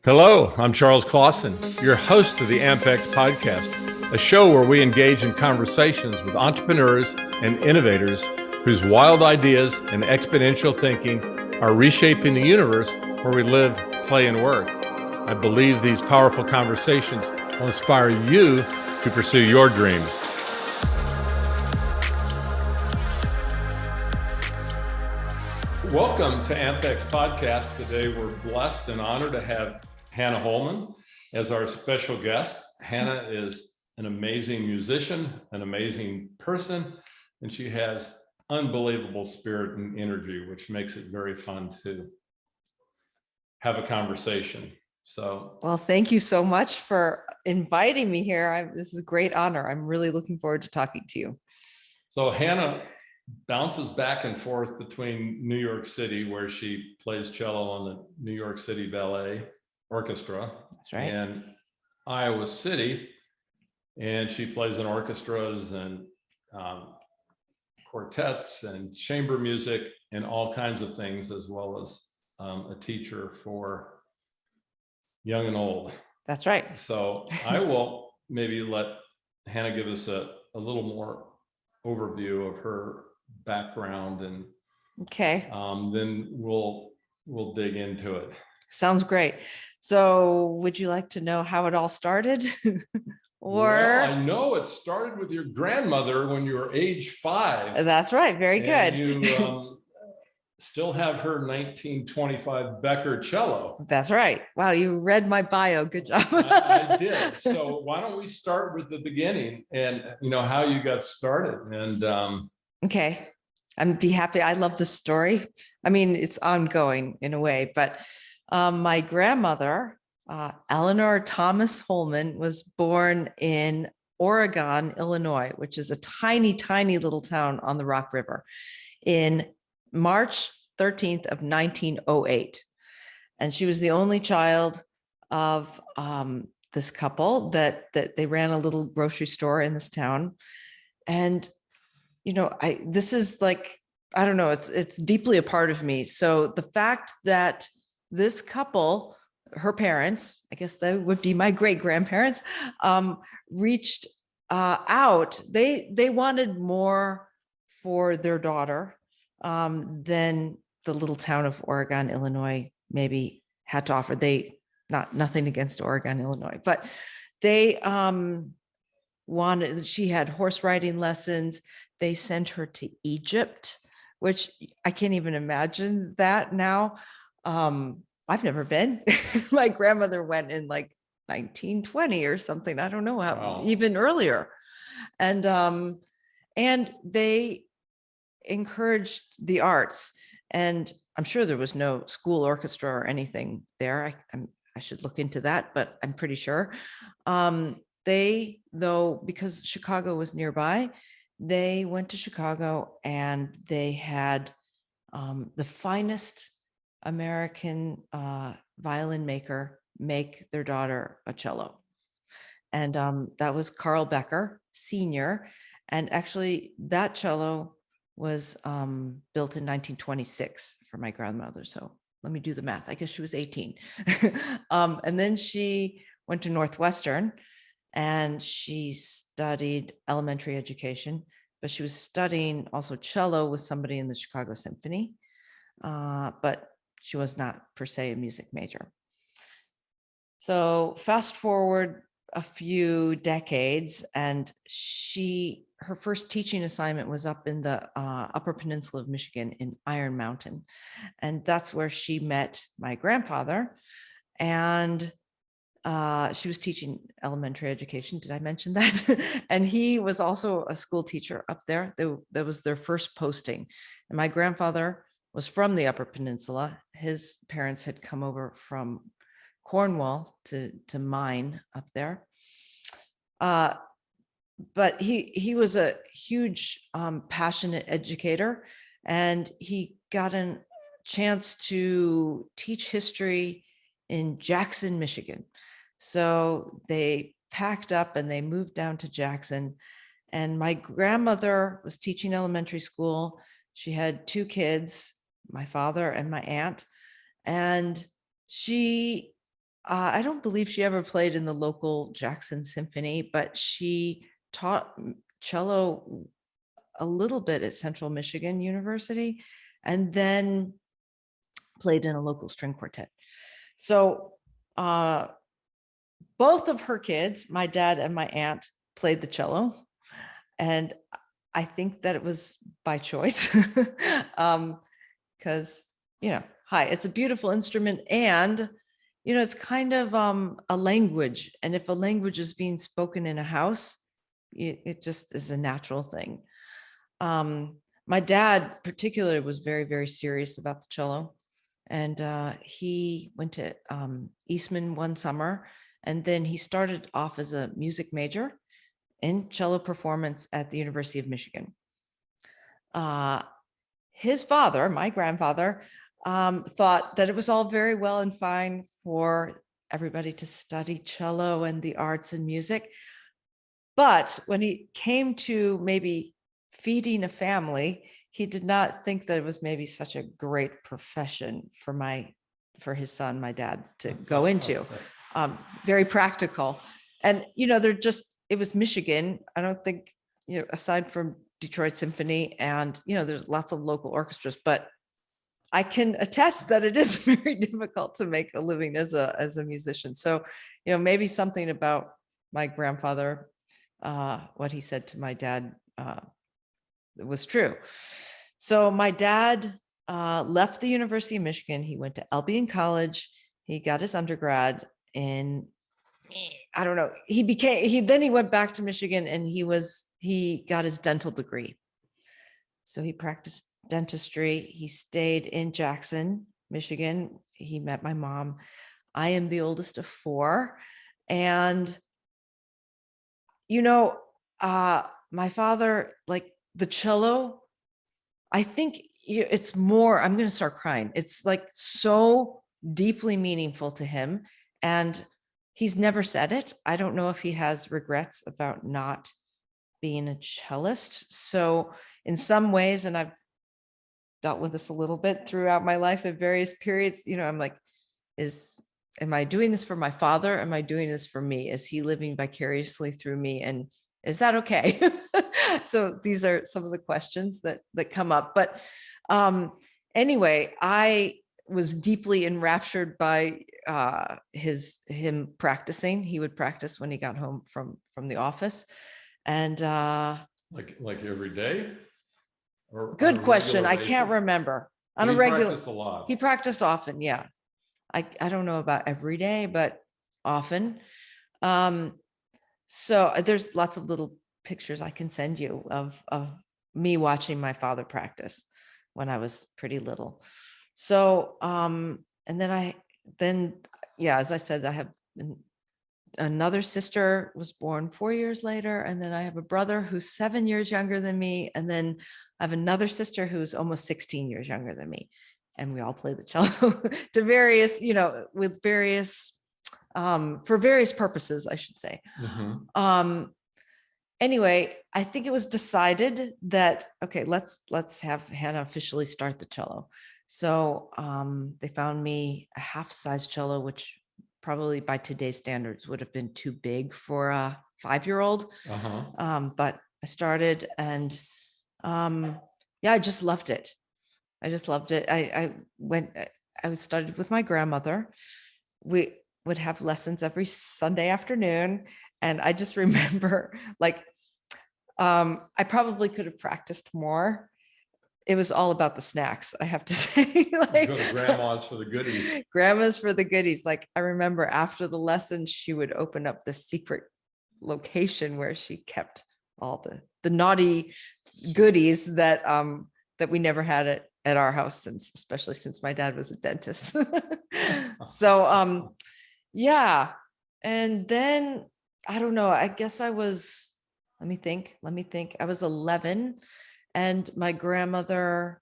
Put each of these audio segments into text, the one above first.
Hello, I'm Charles Clausen, your host of the AMPx Podcast, a show where we engage in conversations with entrepreneurs and innovators whose wild ideas and exponential thinking are reshaping the universe where we live, play, and work. I believe these powerful conversations will inspire you to pursue your dreams. Welcome to AMPx Podcast. Today we're blessed and honored to have Hannah Holman as our special guest. Hannah is an amazing musician, an amazing person, and she has unbelievable spirit and energy, which makes it very fun to have a conversation. Well, thank you so much for inviting me here. This is a great honor. I'm really looking forward to talking to you. So Hannah bounces back and forth between New York City, where she plays cello on the New York City Ballet Orchestra. That's right. And Iowa City, and she plays in orchestras and quartets and chamber music and all kinds of things, as well as a teacher for young and old. That's right. So I will maybe let Hannah give us a little more overview of her background, and okay, then we'll dig into it. Sounds great. So would you like to know how it all started? Well, I know it started with your grandmother when you were age 5. That's right. Very good. You still have her 1925 Becker cello. That's right. Wow, you read my bio. Good job. I did. So why don't we start with the beginning and how you got started? And okay, I'd be happy. I love this story. I mean, it's ongoing in a way, but my grandmother, Eleanor Thomas Holman, was born in Oregon, Illinois, which is a tiny, tiny little town on the Rock River, in March 13th of 1908. And she was the only child of this couple that they ran a little grocery store in this town. And, this is like, I don't know, it's deeply a part of me. So the fact that this couple, her parents, I guess that would be my great grandparents, reached out. They wanted more for their daughter than the little town of Oregon, Illinois, maybe had to offer. Nothing against Oregon, Illinois, but they she had horse riding lessons. They sent her to Egypt, which I can't even imagine that now. I've never been. My grandmother went in like 1920 or something. I don't know how, wow, even earlier. And they encouraged the arts. And I'm sure there was no school orchestra or anything there. I should look into that, but I'm pretty sure. Because Chicago was nearby, they went to Chicago and they had the finest American violin maker make their daughter a cello. And that was Carl Becker, Sr. And actually that cello was built in 1926 for my grandmother. So let me do the math. I guess she was 18. And then she went to Northwestern and she studied elementary education, but she was studying also cello with somebody in the Chicago Symphony. But she was not per se a music major. So fast forward a few decades, and her first teaching assignment was up in the Upper Peninsula of Michigan in Iron Mountain. And that's where she met my grandfather. And she was teaching elementary education. Did I mention that? And he was also a school teacher up there. That was their first posting. And my grandfather was from the Upper Peninsula. His parents had come over from Cornwall to mine up there. But he was a huge, passionate educator, and he got a chance to teach history in Jackson, Michigan. So they packed up and they moved down to Jackson. And my grandmother was teaching elementary school. She had 2 kids, my father and my aunt. And she I don't believe she ever played in the local Jackson Symphony, but she taught cello a little bit at Central Michigan University, and then played in a local string quartet. So both of her kids, my dad and my aunt, played the cello. And I think that it was by choice. Because, hi, it's a beautiful instrument, and, it's kind of a language. And if a language is being spoken in a house, it just is a natural thing. My dad particularly was very, very serious about the cello. And he went to Eastman one summer, and then he started off as a music major in cello performance at the University of Michigan. His father, my grandfather, thought that it was all very well and fine for everybody to study cello and the arts and music. But when he came to maybe feeding a family, he did not think that it was maybe such a great profession for his son, my dad, to go into. Very practical. And, it was Michigan. I don't think, aside from Detroit Symphony and, there's lots of local orchestras, but I can attest that it is very difficult to make a living as a musician. So, maybe something about my grandfather, what he said to my dad, was true. So my dad left the University of Michigan. He went to Albion College. He got his undergrad in, I don't know. Then he went back to Michigan, and he got his dental degree. So he practiced dentistry. He stayed in Jackson, Michigan. He met my mom. I am the oldest of four. And, my father, like the cello, I think it's more, I'm going to start crying. It's like so deeply meaningful to him. And he's never said it. I don't know if he has regrets about not being a cellist. So in some ways, and I've dealt with this a little bit throughout my life at various periods, I'm like, am I doing this for my father? Am I doing this for me? Is he living vicariously through me? And is that okay? So these are some of the questions that come up. But anyway, I was deeply enraptured by him practicing. He would practice when he got home from the office. And like every day? Or good question. I can't remember. On a regular, practiced a lot. He practiced often. Yeah. I don't know about every day, but often. So there's lots of little pictures I can send you of me watching my father practice when I was pretty little. So, and then, as I said, I have another sister was born 4 years later. And then I have a brother who's 7 years younger than me. And then I have another sister who's almost 16 years younger than me. And we all play the cello to various, with various, for various purposes, I should say. Mm-hmm. Anyway, I think it was decided that, okay, let's have Hannah officially start the cello. So they found me a half-size cello, which probably by today's standards would have been too big for a 5-year-old. But I started, and I just loved it. I studied with my grandmother. We would have lessons every Sunday afternoon. And I just remember, I probably could have practiced more. It was all about the snacks, I have to say. Go to grandma's for the goodies. Grandma's for the goodies. I remember after the lesson, she would open up the secret location where she kept all the naughty goodies that we never had at our house, especially since my dad was a dentist. So and then I don't know, I guess I was, let me think. I was 11, and my grandmother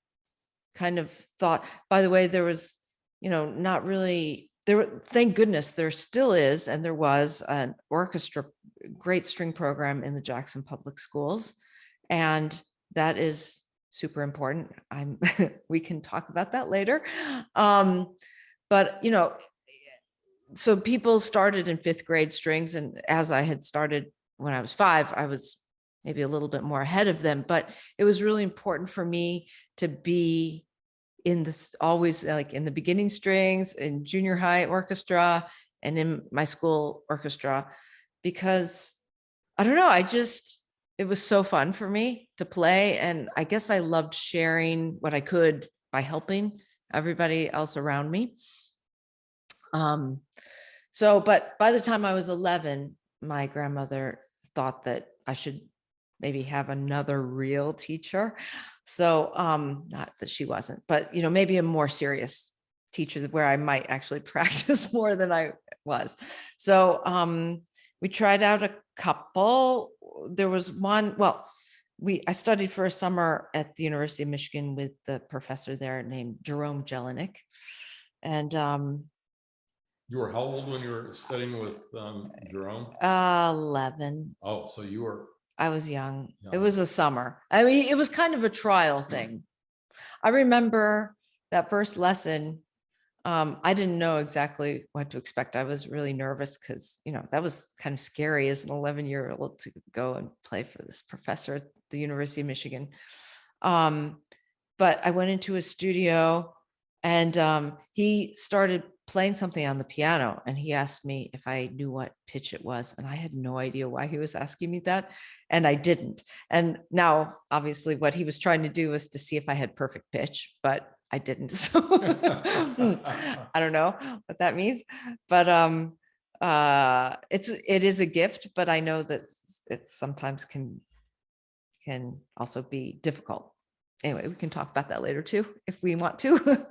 kind of thought, by the way, there was, not really there, thank goodness there still is, and there was an orchestra, great string program in the Jackson Public Schools. And that is super important. We can talk about that later. But, so people started in 5th grade strings, and as I had started when I was 5, I was maybe a little bit more ahead of them, but it was really important for me to be in this, always like in the beginning strings, in junior high orchestra, and in my school orchestra, because I don't know, it was so fun for me to play. And I guess I loved sharing what I could by helping everybody else around me. But by the time I was 11, my grandmother thought that I should maybe have another real teacher. So, not that she wasn't, but, maybe a more serious teacher where I might actually practice more than I was. So, we tried out a couple. There was one, I studied for a summer at the University of Michigan with the professor there named Jerome Jelinek. And, You were how old when you were studying with Jerome? 11. Oh, so you were. I was young. It Young. was a summer. I mean, it was kind of a trial thing. I remember that first lesson. I didn't know exactly what to expect. I was really nervous because, that was kind of scary as an 11-year-old to go and play for this professor at the University of Michigan. But I went into his studio, and he started playing something on the piano, and he asked me if I knew what pitch it was, and I had no idea why he was asking me that, and I didn't. And now, obviously, what he was trying to do was to see if I had perfect pitch, but I didn't. So I don't know what that means, but it is a gift, but I know that it sometimes can also be difficult. Anyway, we can talk about that later too, if we want to.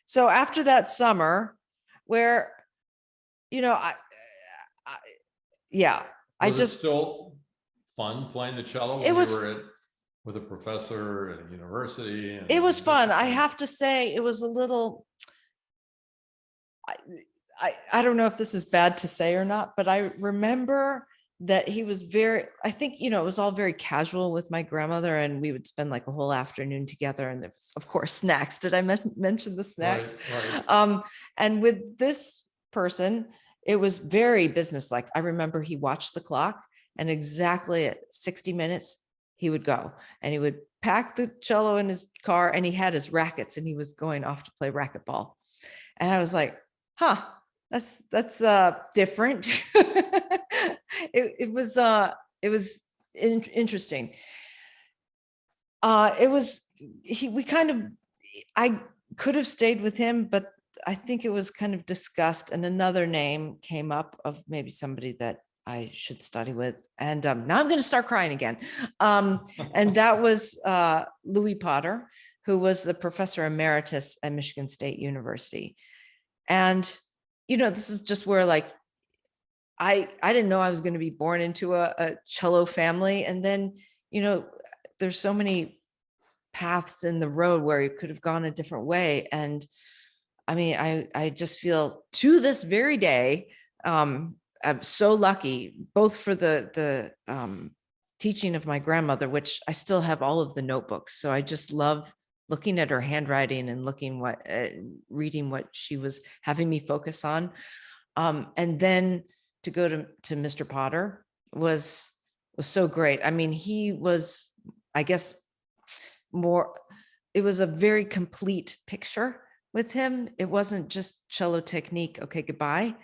So after that summer where, I Was just it still fun playing the cello when It was- you were with a professor at a university? it was fun. I have to say it was a little, I don't know if this is bad to say or not, but I remember that he was I think, it was all very casual with my grandmother, and we would spend like a whole afternoon together. And there was, of course, snacks. Did I mention the snacks? Right. And with this person, it was very businesslike. I remember he watched the clock, and exactly at 60 minutes, he would go and he would pack the cello in his car, and he had his rackets, and he was going off to play racquetball. And I was like, that's different. It was interesting. I could have stayed with him, but I think it was kind of discussed, and another name came up of maybe somebody that I should study with. And now I'm going to start crying again. And that was Louis Potter, who was the professor emeritus at Michigan State University. And, this is just where I didn't know I was going to be born into a cello family. And then, there's so many paths in the road where it could have gone a different way. And I mean, I just feel to this very day, I'm so lucky, both for the teaching of my grandmother, which I still have all of the notebooks. So I just love looking at her handwriting and reading what she was having me focus on. And then to go to Mr. Potter was so great. I mean, he was, I guess, it was a very complete picture with him. It wasn't just cello technique, okay, goodbye,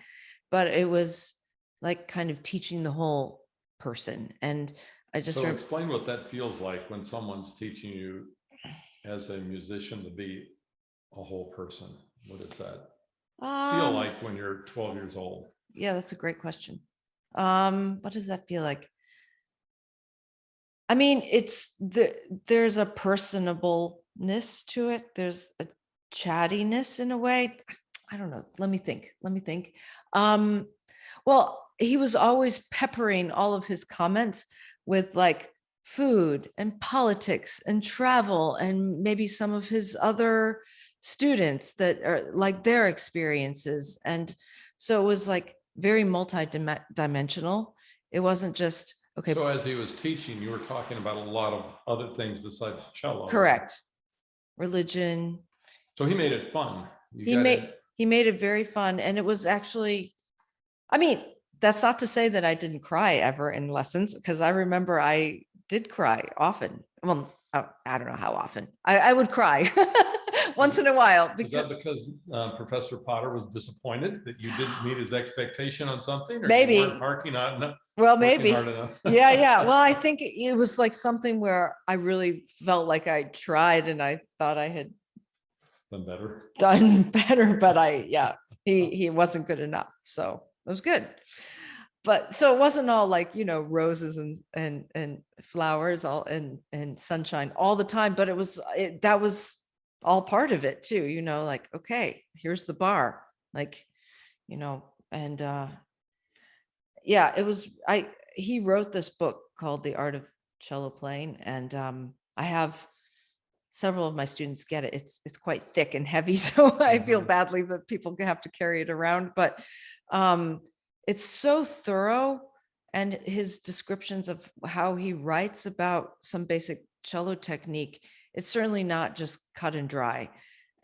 but it was like kind of teaching the whole person. And I just explain what that feels like when someone's teaching you as a musician to be a whole person. What does that feel like when you're 12 years old? Yeah, that's a great question. What does that feel like? I mean, there's a personableness to it. There's a chattiness in a way. I don't know. Let me think. Well, he was always peppering all of his comments with like food and politics and travel, and maybe some of his other students that are like their experiences. And so it was like very multi-dimensional. It wasn't just, okay. So as he was teaching, you were talking about a lot of other things besides cello. Correct. Religion. So he made it fun. he made it very fun. And it was actually, I mean, that's not to say that I didn't cry ever in lessons, because I remember I did cry often. Well, I don't know how often. I would cry once in a while. Is that because Professor Potter was disappointed that you didn't meet his expectation on something, or maybe you weren't working on enough? Well, maybe. Hard enough? Yeah. Well, I think it was like something where I really felt like I tried and I thought I had done better, but he wasn't good enough. So it was good. But so it wasn't all like, roses and flowers all and sunshine all the time, but that was all part of it too, like, okay, here's the bar, like, and yeah, he wrote this book called The Art of Cello Playing, and I have several of my students get it. It's quite thick and heavy, so I feel badly that people have to carry it around, but it's so thorough, and his descriptions of how he writes about some basic cello technique, it's certainly not just cut and dry.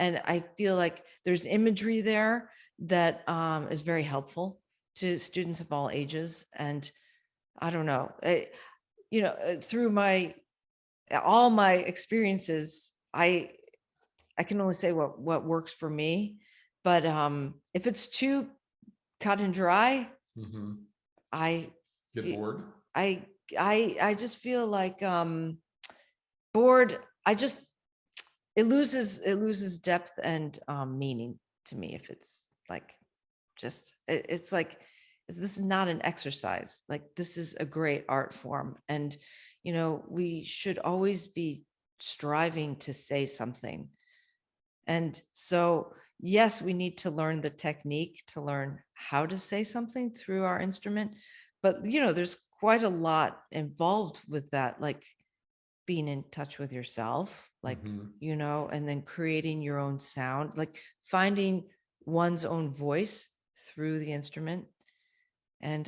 And I feel like there's imagery there that is very helpful to students of all ages. And I don't know, through all my experiences, I can only say what works for me. But if it's too cut and dry, I get bored. I just feel like bored. It loses depth and meaning to me if it's like it's like, this is not an exercise. Like, this is a great art form, and we should always be striving to say something. And so, yes, we need to learn the technique to learn how to say something through our instrument, but there's quite a lot involved with that, like being in touch with yourself, like and then creating your own sound, like finding one's own voice through the instrument. And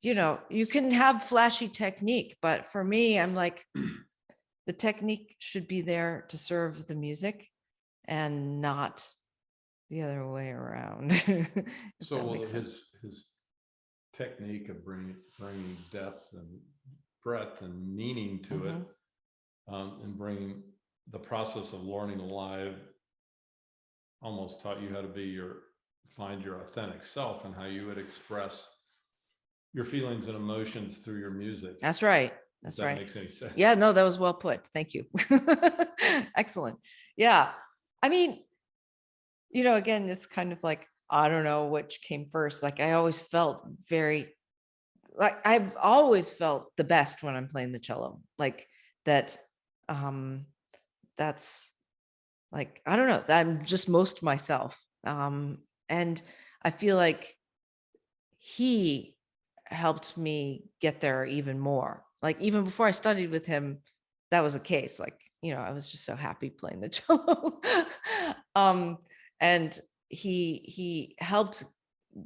you can have flashy technique, but for me, I'm like, the technique should be there to serve the music and not the other way around. So his technique of bringing depth and breadth and meaning to it, and bringing the process of learning live, almost taught you how to find your authentic self and how you would express your feelings and emotions through your music. That's right. That's right. That makes any sense. Yeah, no, that was well put. Thank you. Excellent. Yeah. I mean, again, it's kind of like, I don't know which came first. Like, I've always felt the best when I'm playing the cello. Like that, that's like, I don't know, I'm just most myself. And I feel like he helped me get there even more. Like, even before I studied with him, that was the case. Like, I was just so happy playing the cello. And he helped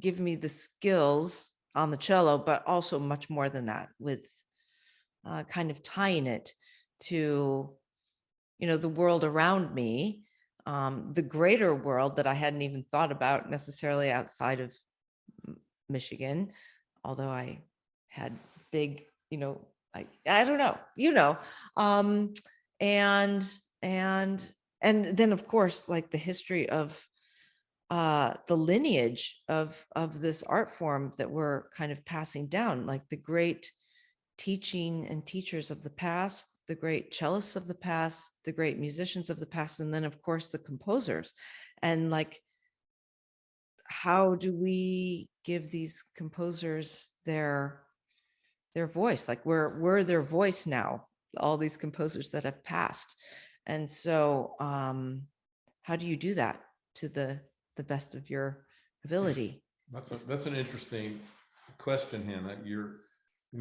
give me the skills on the cello, but also much more than that, with kind of tying it to, the world around me, the greater world that I hadn't even thought about necessarily outside of Michigan, although I had big, I don't know, and then of course, like the history of the lineage of this art form that we're kind of passing down, like the great teaching and teachers of the past, the great cellists of the past, the great musicians of the past, and then of course the composers. And like, how do we give these composers their voice? Like, we're their voice now, all these composers that have passed. And so how do you do that to the best of your ability? That's an interesting question, Hannah.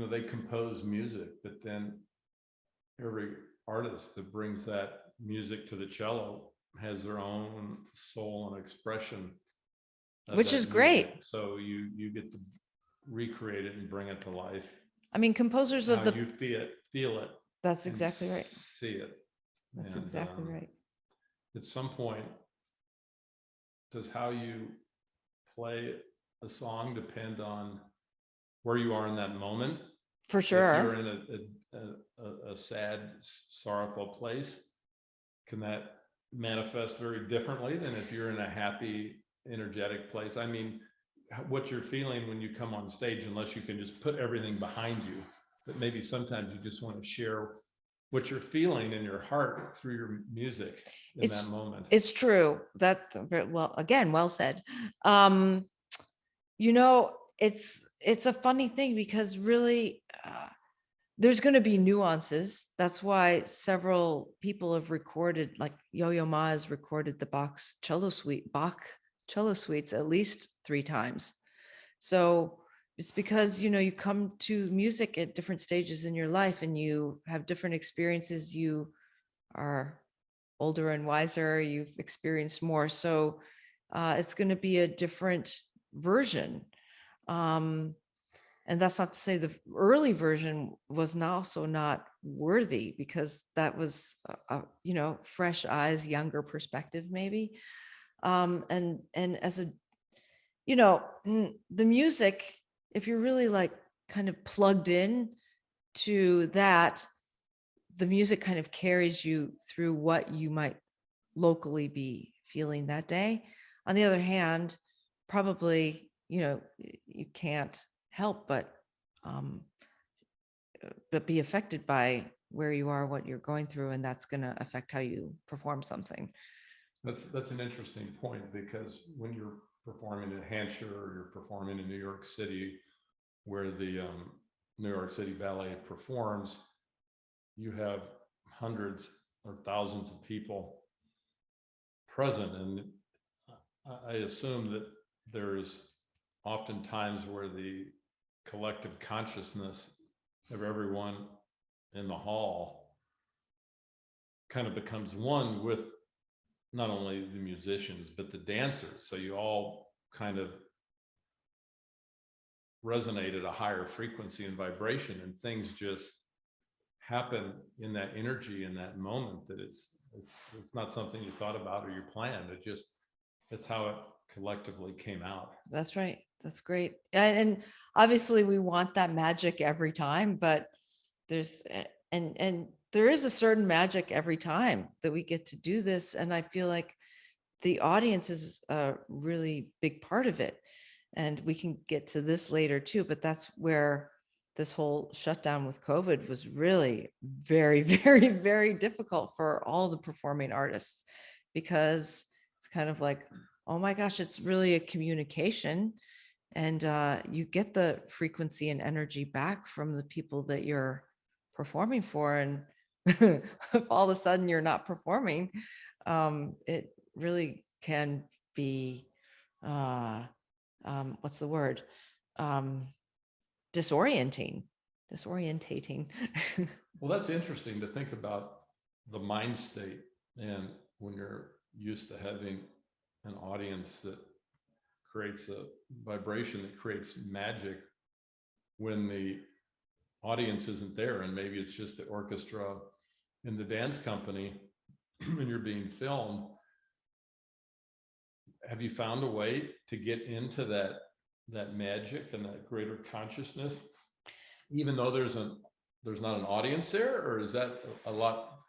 They compose music, but then every artist that brings that music to the cello has their own soul and expression, which is great. So you get to recreate it and bring it to life. I mean, composers of you feel it. That's exactly right. See it. That's exactly right. At some point, does how you play a song depend on where you are in that moment? For If sure. you're in a sad, sorrowful place, can that manifest very differently than if you're in a happy, energetic place? I mean, what you're feeling when you come on stage, unless you can just put everything behind you, but maybe sometimes you just want to share what you're feeling in your heart through your music in that moment. It's true. That well, again, well said. It's a funny thing because really there's going to be nuances. That's why several people have recorded, like Yo-Yo Ma has recorded the Bach cello suites at least 3 times. So it's because, you come to music at different stages in your life and you have different experiences. You are older and wiser, you've experienced more. So it's going to be a different version. And that's not to say the early version was also not worthy, because that was, fresh eyes, younger perspective, maybe. And as the music, if you're really like kind of plugged in to that, the music kind of carries you through what you might locally be feeling that day. On the other hand, probably, you can't help but be affected by where you are, what you're going through, and that's going to affect how you perform something. That's an interesting point, because when you're performing in Hampshire or you're performing in New York City, where the New York City Ballet performs, you have hundreds or thousands of people present, and I assume that there's often times where the collective consciousness of everyone in the hall kind of becomes one with not only the musicians but the dancers, so you all kind of resonate at a higher frequency and vibration, and things just happen in that energy in that moment, that it's not something you thought about or you planned. It's how it collectively came out. That's right. That's great. And obviously we want that magic every time, but there's and there is a certain magic every time that we get to do this, and I feel like the audience is a really big part of it. And we can get to this later too, but that's where this whole shutdown with COVID was really very, very, very difficult for all the performing artists, because it's kind of like, oh my gosh, it's really a communication, and you get the frequency and energy back from the people that you're performing for. And if all of a sudden you're not performing, it really can be what's the word? Disorientating. Well, that's interesting to think about the mind state, and when you're used to having an audience that creates a vibration that creates magic, when the audience isn't there, and maybe it's just the orchestra and the dance company and you're being filmed, have you found a way to get into that magic and that greater consciousness, even though there's not an audience there? Or is that a lot?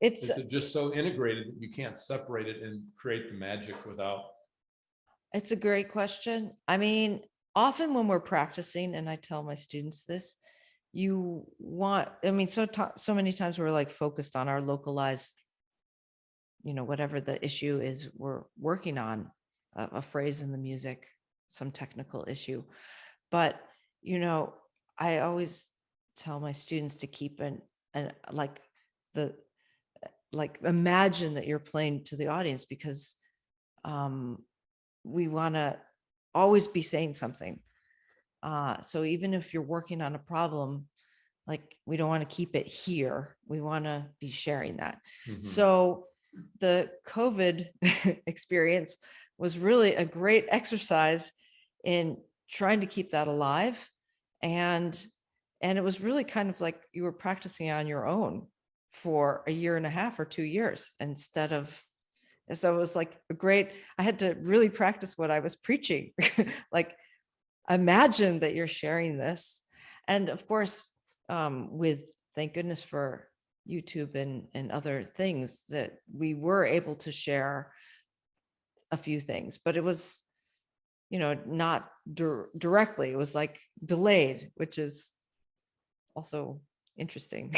Is it just so integrated that you can't separate it and create the magic without? It's a great question. I mean, often when we're practicing, and I tell my students this, so many times we're like focused on our localized, whatever the issue is we're working on, a phrase in the music, some technical issue. But, I always tell my students to keep imagine that you're playing to the audience, because we want to always be saying something. So even if you're working on a problem, like, we don't want to keep it here. We want to be sharing that. Mm-hmm. So the COVID experience was really a great exercise in trying to keep that alive. And it was really kind of like you were practicing on your own for 1.5 years or 2 years, instead of And so it was like I had to really practice what I was preaching. Like, imagine that you're sharing this. And of course, thank goodness for YouTube and other things, that we were able to share a few things, but it was, not directly. It was like delayed, which is also interesting.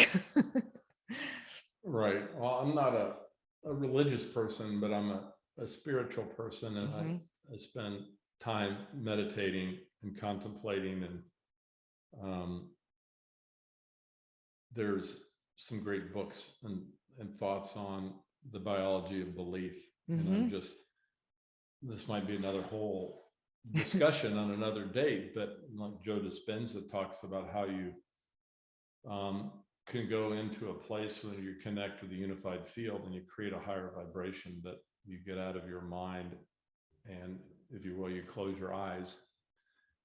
Right. Well, I'm not a religious person, but I'm a spiritual person, and I spend time meditating and contemplating, and there's some great books and thoughts on the biology of belief. And this might be another whole discussion on another date, but like Joe Dispenza talks about how you can go into a place when you connect with the unified field and you create a higher vibration, that you get out of your mind, and if you will, you close your eyes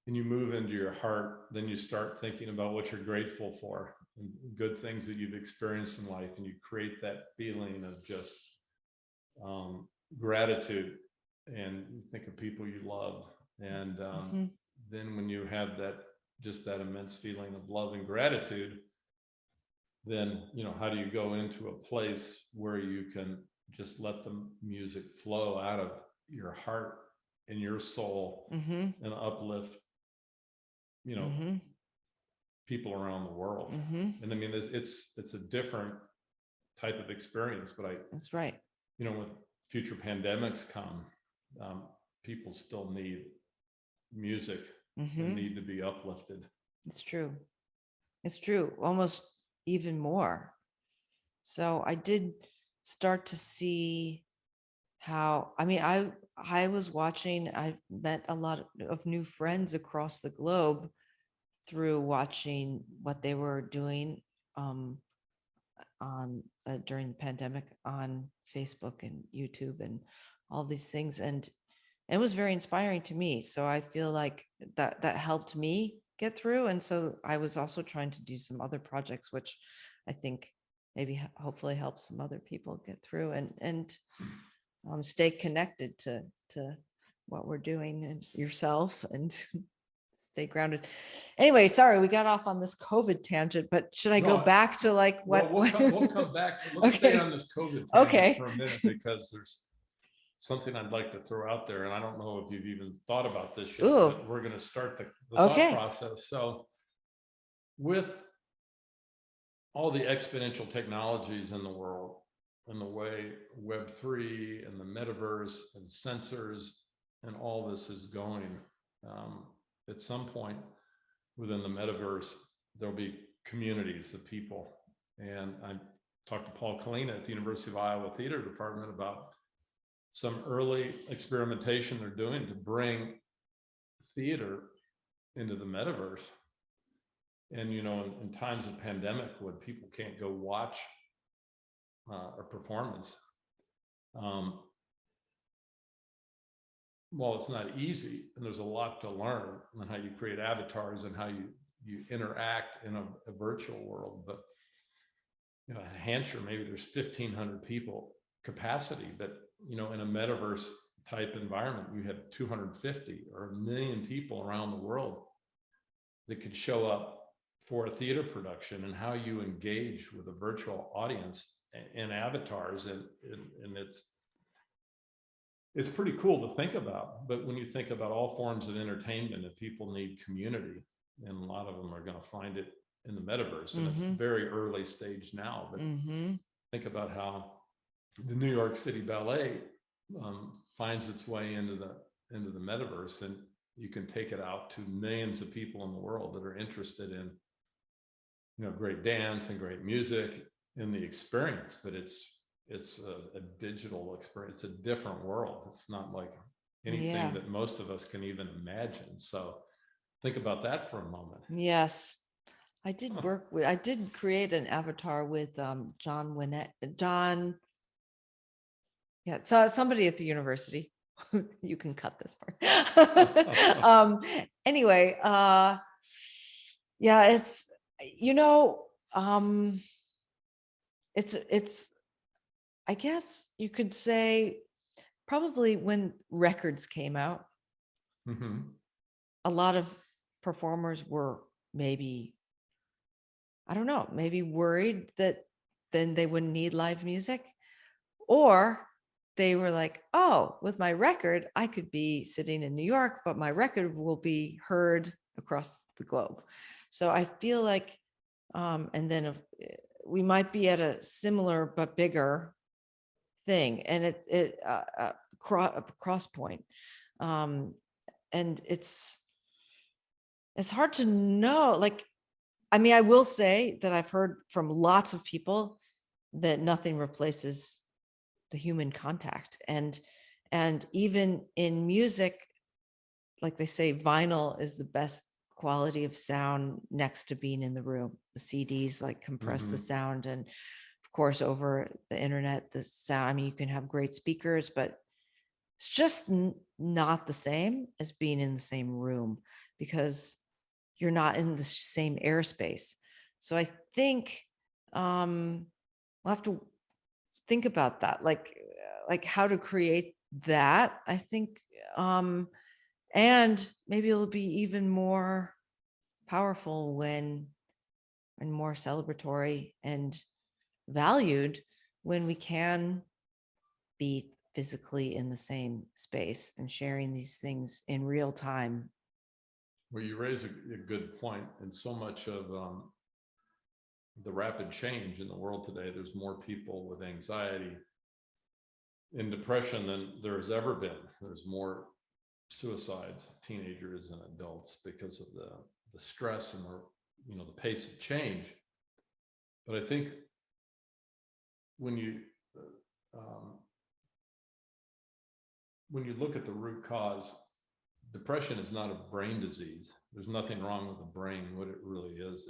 and you move into your heart. Then you start thinking about what you're grateful for and good things that you've experienced in life, and you create that feeling of just gratitude, and you think of people you love, and then when you have that immense feeling of love and gratitude, then how do you go into a place where you can just let the music flow out of your heart and your soul and uplift people around the world. And I mean, it's a different type of experience, but that's right. With future pandemics come, people still need music and need to be uplifted. It's true, almost even more. So I did start to see how, I was watching, I've met a lot of new friends across the globe through watching what they were doing during the pandemic on Facebook and YouTube and all these things. And it was very inspiring to me. So I feel like that helped me get through. And so I was also trying to do some other projects, which I think maybe hopefully help some other people get through and stay connected to what we're doing and yourself, and stay grounded. Anyway, sorry, we got off on this COVID tangent, but should I go back to like what? We'll come back. Let's stay on this COVID tangent for a minute, because there's something I'd like to throw out there, and I don't know if you've even thought about this yet, but we're going to start the thought process. So with all the exponential technologies in the world, and the way Web3 and the metaverse and sensors and all this is going, at some point within the metaverse, there'll be communities of people. And I talked to Paul Kalina at the University of Iowa Theater Department about some early experimentation they're doing to bring theater into the metaverse. And, in times of pandemic, when people can't go watch a performance, well, it's not easy, and there's a lot to learn on how you create avatars and how you interact in a virtual world. But in Hampshire, maybe there's 1,500 people capacity, but in a metaverse type environment, you have 250 or 1 million people around the world that could show up for a theater production, and how you engage with a virtual audience and avatars, and it's pretty cool to think about. But when you think about all forms of entertainment, if people need community, and a lot of them are going to find it in the metaverse, and it's very early stage now, but think about how the New York City Ballet finds its way into the metaverse, and you can take it out to millions of people in the world that are interested in great dance and great music in the experience. But it's a digital experience. It's a different world. It's not like anything that most of us can even imagine. So think about that for a moment. Yes. I did create an avatar with John Winnett. So somebody at the university. You can cut this part. Anyway, it's it's I guess you could say probably when records came out, a lot of performers were maybe, I don't know, maybe worried that then they wouldn't need live music, or they were like, oh, with my record, I could be sitting in New York, but my record will be heard across the globe. So I feel like, and then if we might be at a similar but bigger thing, and cross point, and it's hard to know. Like, I mean, I will say that I've heard from lots of people that nothing replaces the human contact, and even in music, like they say, vinyl is the best quality of sound next to being in the room. The CDs like compress the sound, and of course over the internet, the sound, I mean, you can have great speakers, but it's just not the same as being in the same room, because you're not in the same airspace. So I think we'll have to think about that, like how to create that, I think. And maybe it'll be even more powerful and more celebratory and valued when we can be physically in the same space and sharing these things in real time. Well, you raise a good point. And so much of the rapid change in the world today, there's more people with anxiety and depression than there's ever been. There's more suicides, teenagers and adults, because of the stress and the pace of change. But I think when you look at the root cause, depression is not a brain disease. There's nothing wrong with the brain. What it really is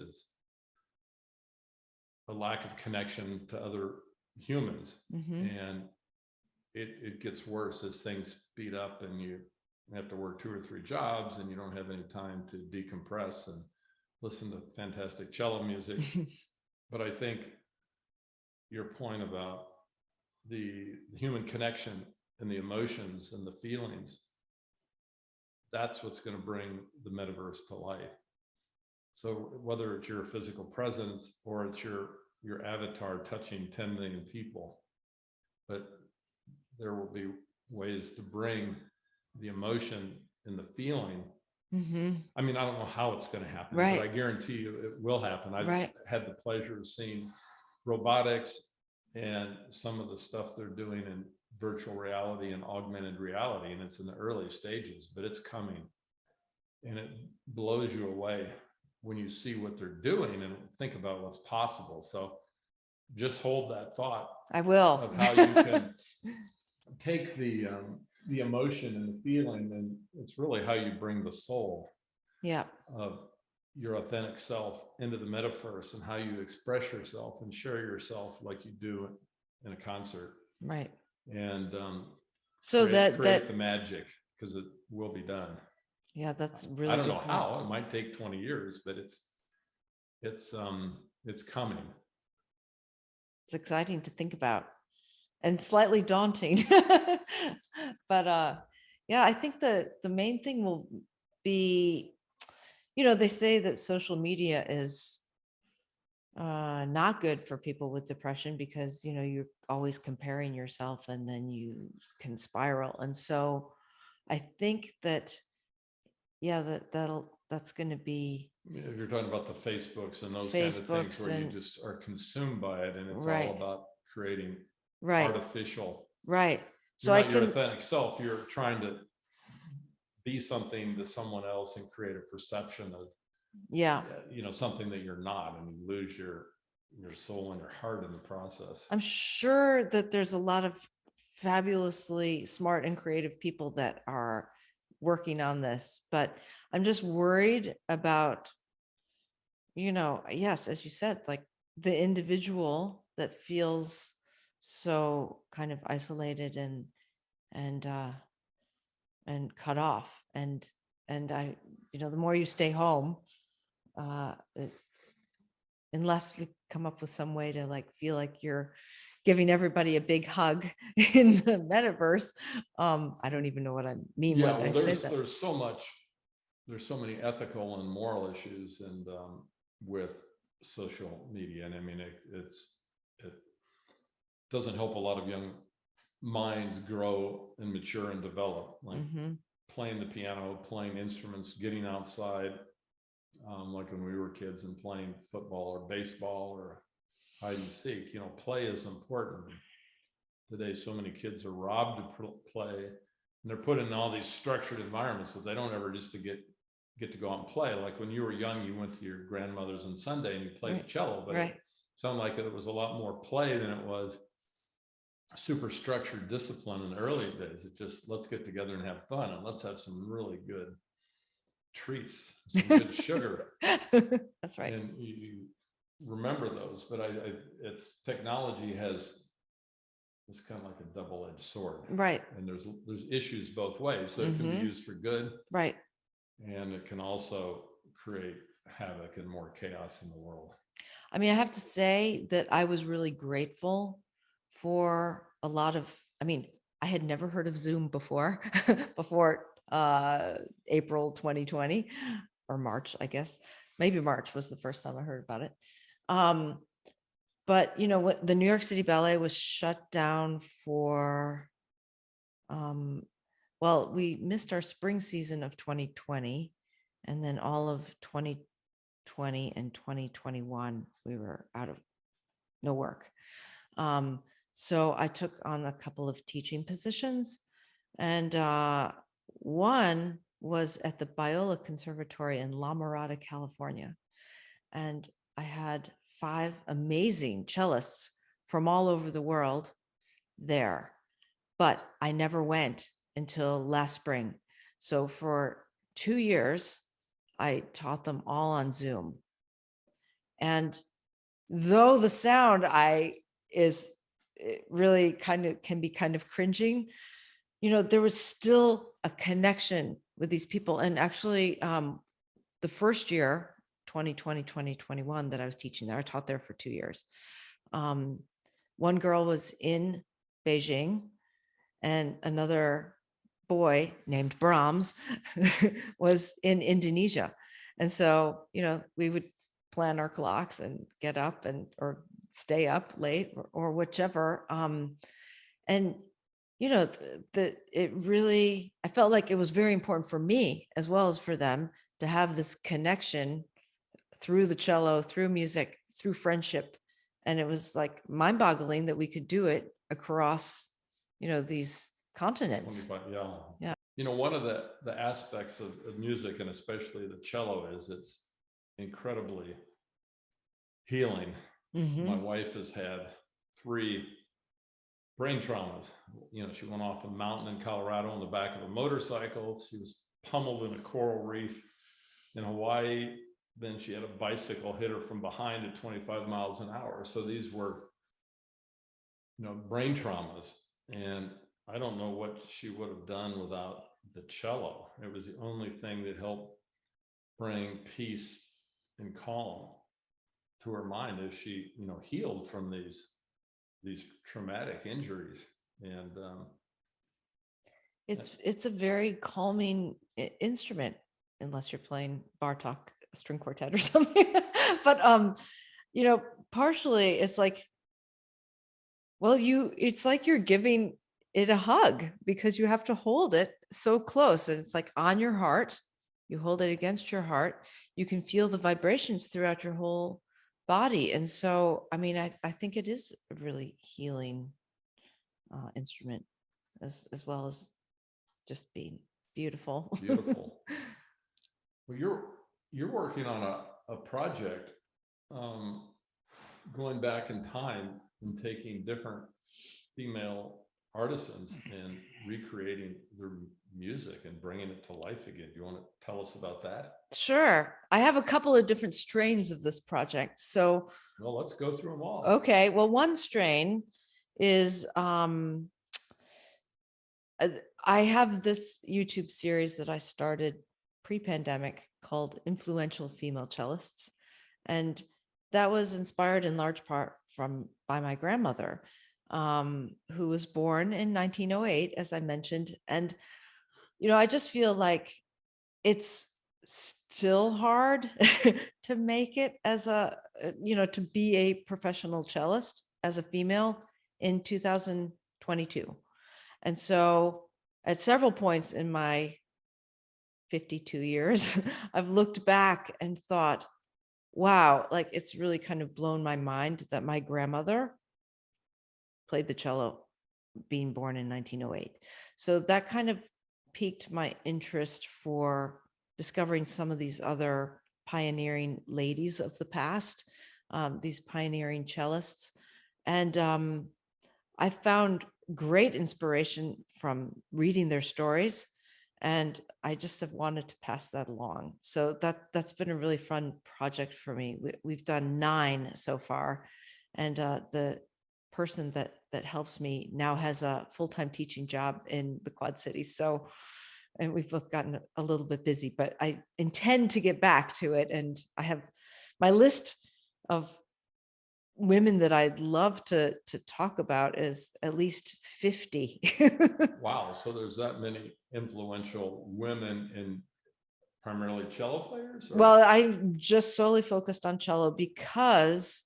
a lack of connection to other humans. And it gets worse as things speed up and you have to work 2 or 3 jobs and you don't have any time to decompress and listen to fantastic cello music. But I think your point about the human connection and the emotions and the feelings, that's what's going to bring the metaverse to life. So whether it's your physical presence or it's your avatar touching 10 million people, but there will be ways to bring the emotion and the feeling. I mean, I don't know how it's going to happen, but I guarantee you it will happen. I've had the pleasure of seeing robotics and some of the stuff they're doing in virtual reality and augmented reality, and it's in the early stages, but it's coming, and it blows you away when you see what they're doing and think about what's possible. So just hold that thought. I will. Of how you can take the emotion and the feeling, and it's really how you bring the soul of your authentic self into the metaverse, and how you express yourself and share yourself like you do in a concert. Right. And so create the magic, because it will be done. Yeah, that's really. I don't know how. It might take 20 years, but it's coming. It's exciting to think about and slightly daunting. But yeah, I think the main thing will be, they say that social media is not good for people with depression, because you're always comparing yourself and then you can spiral. And so I think that that's going to be, if you're talking about the Facebooks and those kind of things where you just are consumed by it, and it's all about creating artificial. So you're not your authentic self. You're trying to be something to someone else and create a perception of something that you're not, and you lose your soul and your heart in the process. I'm sure that there's a lot of fabulously smart and creative people that are working on this, but I'm just worried about, yes, as you said, like the individual that feels so kind of isolated and cut off, and I, the more you stay home, unless we come up with some way to like feel like you're giving everybody a big hug in the metaverse. I don't even know what I mean when I say that. There's so many ethical and moral issues and with social media. And I mean, it doesn't help a lot of young minds grow and mature and develop, like playing the piano, playing instruments, getting outside, like when we were kids, and playing football or baseball or hide and seek. Play is important. Today, so many kids are robbed to play, and they're put in all these structured environments, but they don't ever just to get to go out and play. Like when you were young, you went to your grandmother's on Sunday and you played the cello, but it sounded like it was a lot more play than it was super structured discipline in the early days. It just, let's get together and have fun, and let's have some really good treats, some good sugar. That's right. And you remember those, but it's technology it's kind of like a double-edged sword, right? And there's issues both ways. So it can be used for good, right? And it can also create havoc and more chaos in the world. I mean, I have to say that I was really grateful for a lot of, I had never heard of Zoom before, April 2020 or March, I guess. Maybe March was the first time I heard about it. But what, the New York City Ballet was shut down for, well, we missed our spring season of 2020, and then all of 2020 and 2021, we were out of no work. So I took on a couple of teaching positions, and one was at the Biola Conservatory in La Mirada, California. And I had 5 amazing cellists from all over the world there, but I never went until last spring. So for 2 years, I taught them all on Zoom. And though the sound really can be kind of cringing, there was still a connection with these people. And actually, the first year, 2020, 2021, that I was teaching there, I taught there for 2 years. One girl was in Beijing, and another boy named Brahms was in Indonesia. And so, we would plan our clocks and get up or stay up late or whichever. And I felt like it was very important for me as well as for them to have this connection through the cello, through music, through friendship. And it was like mind-boggling that we could do it across, these continents. Yeah. One of the aspects of music, and especially the cello, is it's incredibly healing. My wife has had 3 brain traumas. She went off a mountain in Colorado on the back of a motorcycle. She was pummeled in a coral reef in Hawaii. Then she had a bicycle hit her from behind at 25 miles an hour. So these were, brain traumas. And I don't know what she would have done without the cello. It was the only thing that helped bring peace and calm to her mind as she, healed from these traumatic injuries. And it's a very calming instrument, unless you're playing Bartok string quartet or something. But partially it's like, well, it's like you're giving it a hug, because you have to hold it so close, and it's like on your heart. You hold it against your heart. You can feel the vibrations throughout your whole body. And so, I think it is a really healing instrument, as well as just being beautiful. Beautiful. Well, you're working on a project, going back in time and taking different female artisans and recreating their music and bringing it to life again. Do you want to tell us about that? Sure. I have a couple of different strains of this project. So, well, let's go through them all. Okay. Well, one strain is, I have this YouTube series that I started pre-pandemic called Influential Female Cellists. And that was inspired in large part by my grandmother, who was born in 1908, as I mentioned. And, I just feel like it's still hard to make it as to be a professional cellist as a female in 2022. And so at several points in my 52 years, I've looked back and thought, wow, like it's really kind of blown my mind that my grandmother played the cello being born in 1908. So that kind of piqued my interest for discovering some of these other pioneering ladies of the past, these pioneering cellists. And I found great inspiration from reading their stories. And I just have wanted to pass that along. So that's been a really fun project for me. We've done 9 so far. And the person that helps me now has a full-time teaching job in the Quad Cities. So, and we've both gotten a little bit busy, but I intend to get back to it. And I have my list of women that I'd love to talk about is at least 50. Wow. So there's that many influential women in primarily cello players? Or? Well, I'm just solely focused on cello because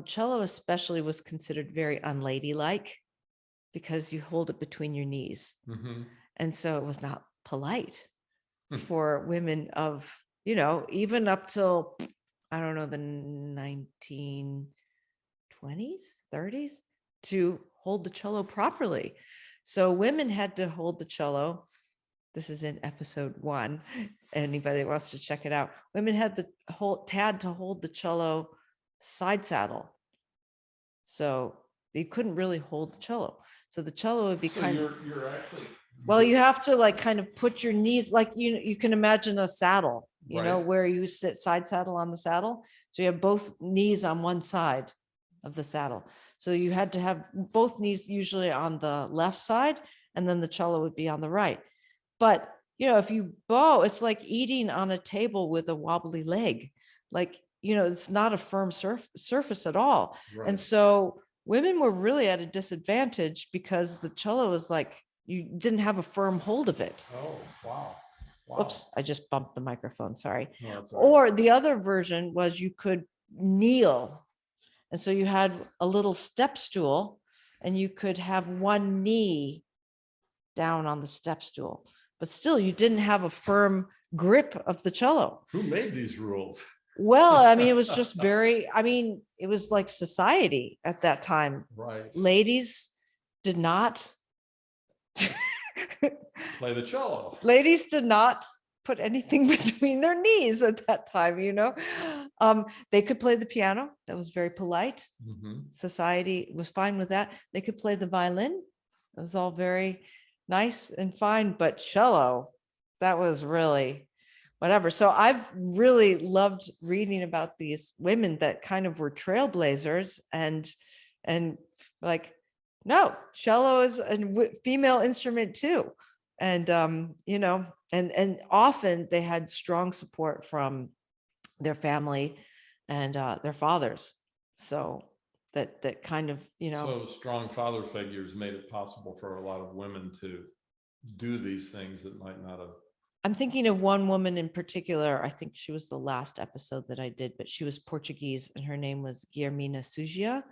cello especially was considered very unladylike because you hold it between your knees. Mm-hmm. And so it was not polite for women of, even up till, I don't know, the 1920s, 30s to hold the cello properly. So women had to hold the cello. This is in episode 1. Anybody that wants to check it out. Women had to hold the cello side saddle. So you couldn't really hold the cello. So the cello would be you're actually. Well, you have to like kind of put your knees, like you can imagine a saddle, Right. Where you sit side saddle on the saddle. So you have both knees on one side of the saddle. So you had to have both knees usually on the left side, and then the cello would be on the right. But, if you bow, it's like eating on a table with a wobbly leg. Like, it's not a firm surface at all. Right. And so women were really at a disadvantage because the cello was like, you didn't have a firm hold of it. Oh, wow. Oops, I just bumped the microphone, sorry. No, that's all right. Or the other version was you could kneel. And so you had a little step stool and you could have one knee down on the step stool, but still you didn't have a firm grip of the cello. Who made these rules? Well, it was just it was like society at that time. Right. Ladies did not play the cello. Ladies did not put anything between their knees at that time, They could play the piano. That was very polite. Mm-hmm. Society was fine with that. They could play the violin. It was all very nice and fine, but cello, that was really whatever. So I've really loved reading about these women that kind of were trailblazers and like, no, cello is a female instrument too. And, and often they had strong support from their family and their fathers. So that kind of, So strong father figures made it possible for a lot of women to do these things that might not have. I'm thinking of one woman in particular. I think she was the last episode that I did, but she was Portuguese and her name was Guilhermina Sugia.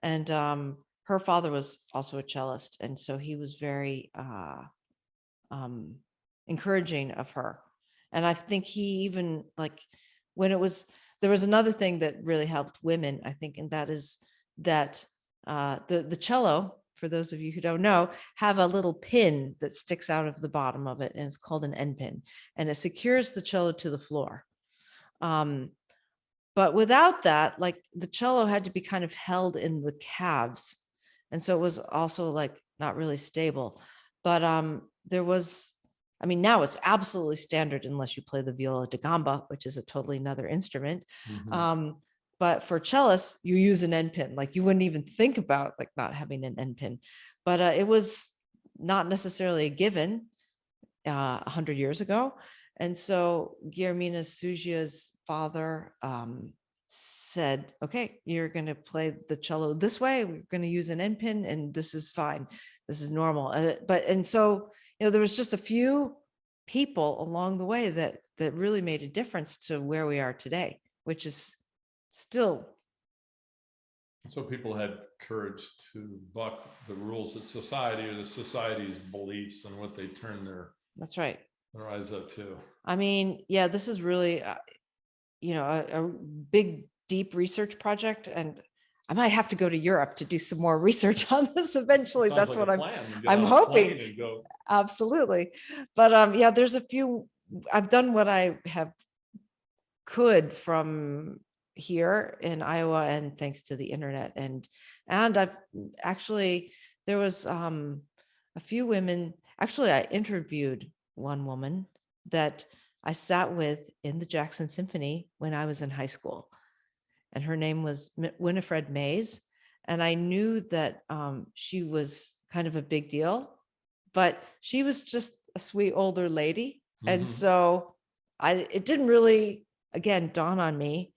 And her father was also a cellist. And so he was very encouraging of her. And I think he even like there was another thing that really helped women, I think, and that is that the cello, for those of you who don't know, have a little pin that sticks out of the bottom of it, and it's called an end pin, and it secures the cello to the floor. But without that, like the cello had to be kind of held in the calves, and so it was also like not really stable. But there was, now it's absolutely standard unless you play the viola da gamba, which is a totally another instrument. Mm-hmm. But for cellists, you use an end pin. Like you wouldn't even think about like not having an end pin, but it was not necessarily a given 100 years ago. And so Guilhermina Sugia's father said, okay, you're going to play the cello this way. We're going to use an end pin, and this is fine. This is normal. And so, there was just a few people along the way that really made a difference to where we are today, which is still. So people had courage to buck the rules of society or the society's beliefs and what they turn That's right. their eyes up to. I mean, yeah, this is really, a big, deep research project, and I might have to go to Europe to do some more research on this eventually. Sounds That's like what a plan. You get I'm on a plane hoping. and go. Absolutely. But yeah, there's a few, I've done what I could from here in Iowa, and thanks to the internet. And I've actually, there was a few women, actually I interviewed one woman that I sat with in the Jackson Symphony when I was in high school. And her name was Winifred Mays. And I knew that she was kind of a big deal, but she was just a sweet older lady. And so it didn't really, again, dawn on me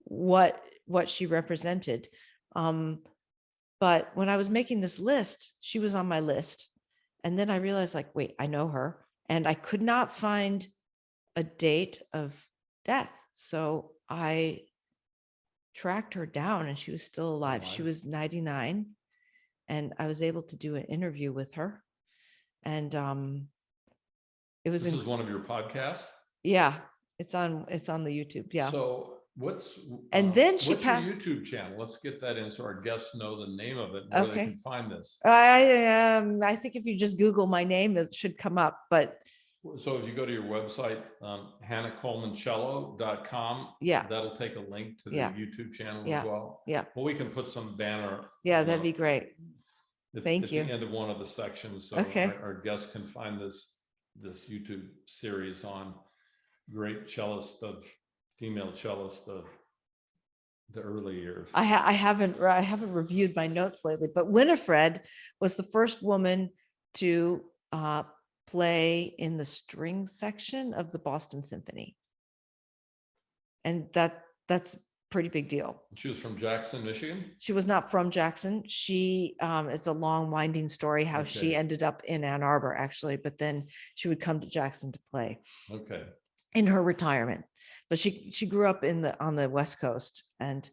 what she represented. But when I was making this list, she was on my list. And then I realized, like, wait, I know her. And I could not find a date of death. So I tracked her down, and she was still alive. She was 99. And I was able to do an interview with her. And it was. This is one of your podcasts? Yeah, it's on the YouTube. Yeah. So and then what's your YouTube channel? Let's get that in so our guests know the name of it and where they can find this. I think if you just Google my name, it should come up. But so if you go to your website, hannahcolemancello.com, yeah, that'll take a link to the YouTube channel as well. Yeah. Well, we can put some banner. Yeah, that'd be great. Thank you. At the end of one of the sections, so our guests can find this YouTube series on great female cellist of the early years. I haven't reviewed my notes lately, but Winifred was the first woman to play in the string section of the Boston Symphony, and that's a pretty big deal. She was from Jackson, Michigan. She was not from Jackson. She it's a long, winding story how she ended up in Ann Arbor, actually, but then she would come to Jackson to play. Okay. In her retirement, but she grew up on the West Coast, and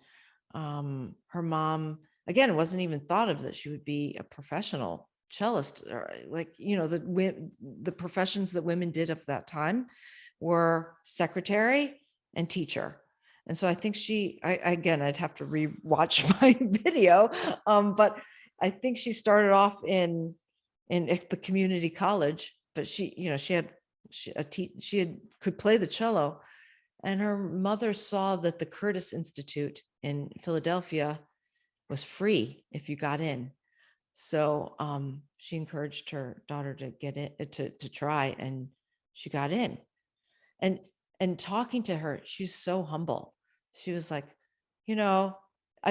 her mom, again, wasn't even thought of that she would be a professional cellist, or like, the professions that women did of that time were secretary and teacher. And so I think again, I'd have to re-watch my video, but I think she started off in the community college, but she could play the cello, and her mother saw that the Curtis Institute in Philadelphia was free if you got in. So she encouraged her daughter to get in, to try, and she got in. And talking to her, she was so humble. She was like, I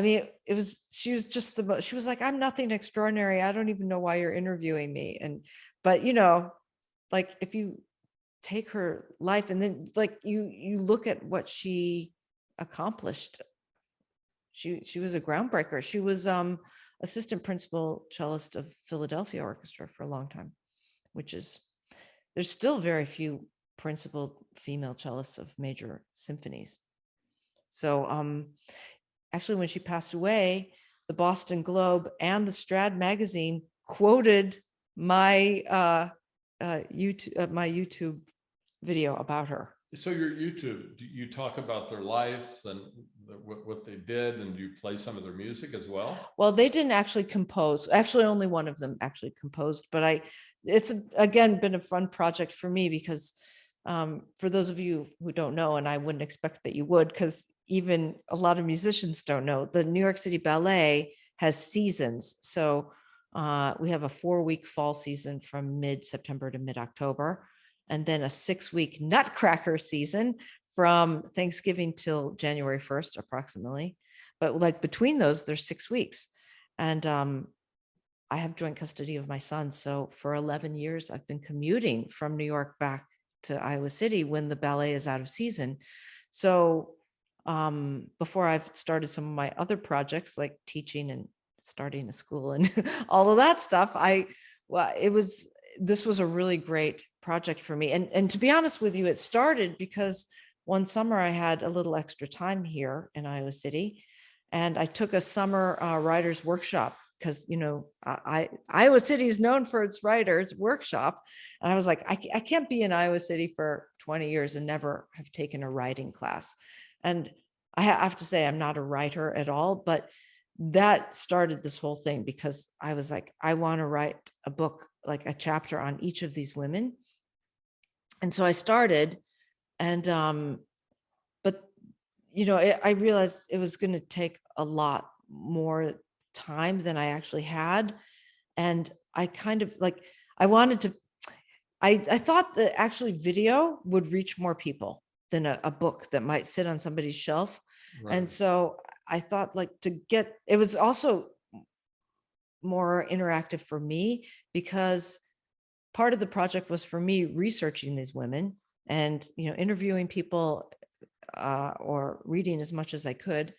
mean, she was just she was like, I'm nothing extraordinary. I don't even know why you're interviewing me. But like, if you take her life and then like you look at what she accomplished, she was a groundbreaker. She was assistant principal cellist of Philadelphia Orchestra for a long time, there's still very few principal female cellists of major symphonies. So actually, when she passed away, the Boston Globe and the Strad magazine quoted my YouTube video about her. So your YouTube, do you talk about their lives and what they did, and do you play some of their music as well? Well, they didn't actually compose. Actually, only one of them actually composed, but it's again been a fun project for me because for those of you who don't know, and I wouldn't expect that you would, because even a lot of musicians don't know, the New York City Ballet has seasons. So we have a 4-week fall season from mid-September to mid-October, and then a 6-week Nutcracker season from Thanksgiving till January 1st, approximately. But like between those, there's 6 weeks. And I have joint custody of my son. So for 11 years, I've been commuting from New York back to Iowa City when the ballet is out of season. So before I've started some of my other projects like teaching and starting a school and all of that stuff, this was a really great project for me. And to be honest with you, it started because one summer I had a little extra time here in Iowa City, and I took a summer writers workshop because, Iowa City is known for its writers workshop. And I was like, I can't be in Iowa City for 20 years and never have taken a writing class. And I have to say, I'm not a writer at all, but that started this whole thing because I was like, I want to write a book, like a chapter on each of these women. And so I started, and, but, I realized it was going to take a lot more time than I actually had. And I kind of like, I thought that actually video would reach more people than a book that might sit on somebody's shelf. Right. And so I thought it was also more interactive for me because part of the project was for me researching these women and, interviewing people or reading as much as I could.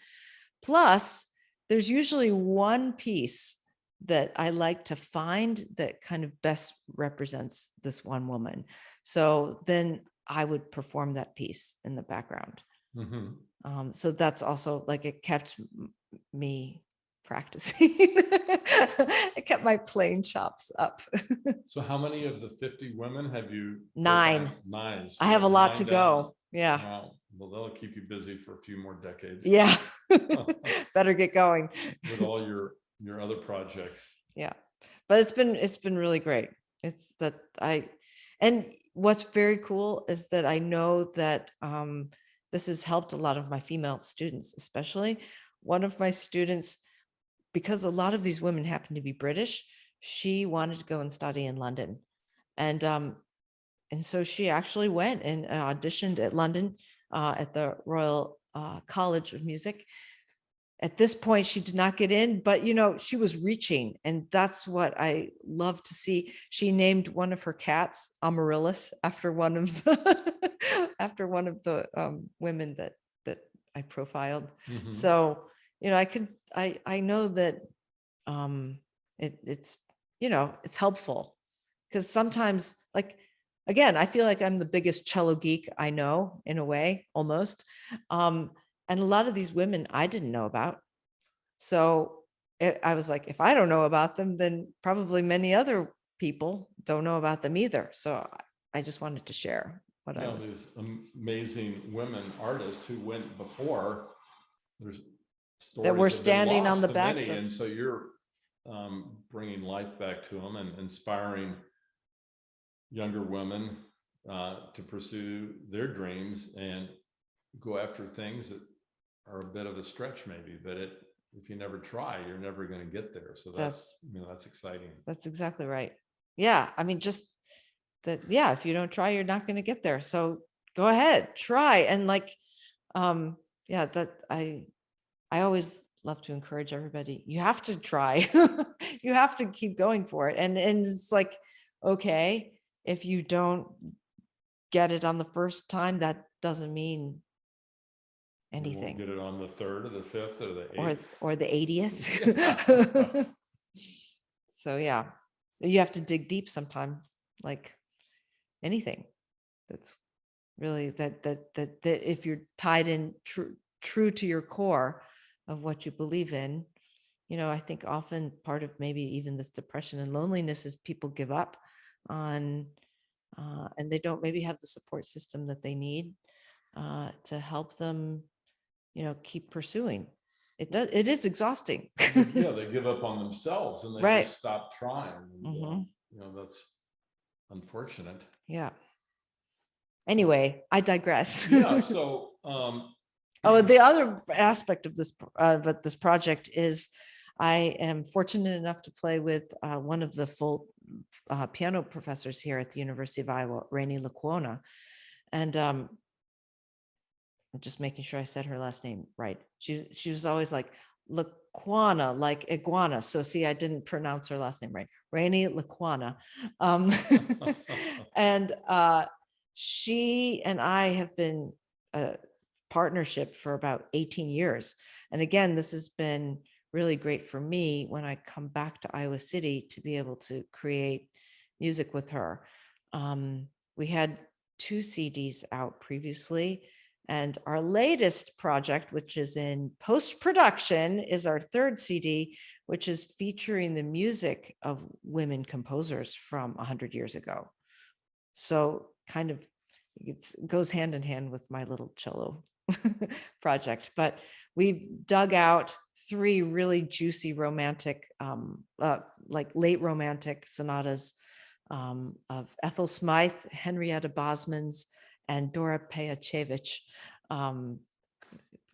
Plus, there's usually one piece that I like to find that kind of best represents this one woman. So then I would perform that piece in the background. Mm-hmm. So that's also like, it kept me practicing. It kept my playing chops up. So how many of the 50 women have you? 9. 9. So I have a lot to 9 go. down. Yeah. Wow. Well, that'll keep you busy for a few more decades. Yeah. Better get going with all your other projects. Yeah. But it's been really great. It's that and what's very cool is that I know that this has helped a lot of my female students, especially one of my students, because a lot of these women happen to be British. She wanted to go and study in London. And so she actually went and auditioned at London at the Royal College of Music. At this point, she did not get in, but she was reaching, and that's what I love to see. She named one of her cats Amaryllis after one of the women that I profiled. Mm-hmm. So I know that it's it's helpful because sometimes, like, again, I feel like I'm the biggest cello geek I know, in a way, almost. And a lot of these women I didn't know about. So I was like, if I don't know about them, then probably many other people don't know about them either. So I just wanted to share what I was. These amazing women artists who went before, there's stories That we're have been standing on lost the to backs many, of. and so you're bringing life back to them and inspiring younger women to pursue their dreams and go after things that are a bit of a stretch maybe, but if you never try, you're never going to get there. So that's exciting. That's exactly right. Yeah. I mean, just that, yeah, if you don't try, you're not going to get there. So go ahead, try. And that I always love to encourage everybody. You have to try. You have to keep going for it. And it's like, okay, if you don't get it on the first time, that doesn't mean anything. You won't get it on the 3rd or the 5th or the 8th or the 80th. So yeah, you have to dig deep sometimes, like anything. That's really that if you're tied in true to your core of what you believe in. I think often part of maybe even this depression and loneliness is people give up on and they don't maybe have the support system that they need to help them keep pursuing. It is exhausting. Yeah, they give up on themselves and they just stop trying. And, that's unfortunate. Yeah. Anyway, I digress. Yeah. So the other aspect of this project is I am fortunate enough to play with one of the full piano professors here at the University of Iowa, Rainey Laquona. And I'm just making sure I said her last name right. She was always like Laquana, like iguana. So see, I didn't pronounce her last name right. Rainey Laquona. And she and I have been partnership for about 18 years. And again, this has been really great for me when I come back to Iowa City to be able to create music with her. We had 2 CDs out previously, and our latest project, which is in post-production, is our 3rd CD, which is featuring the music of women composers from 100 years ago. So kind of it goes hand in hand with my little cello project. But we've dug out 3 really juicy romantic, like late romantic sonatas of Ethel Smythe, Henrietta Bosmans, and Dora Pejacevich.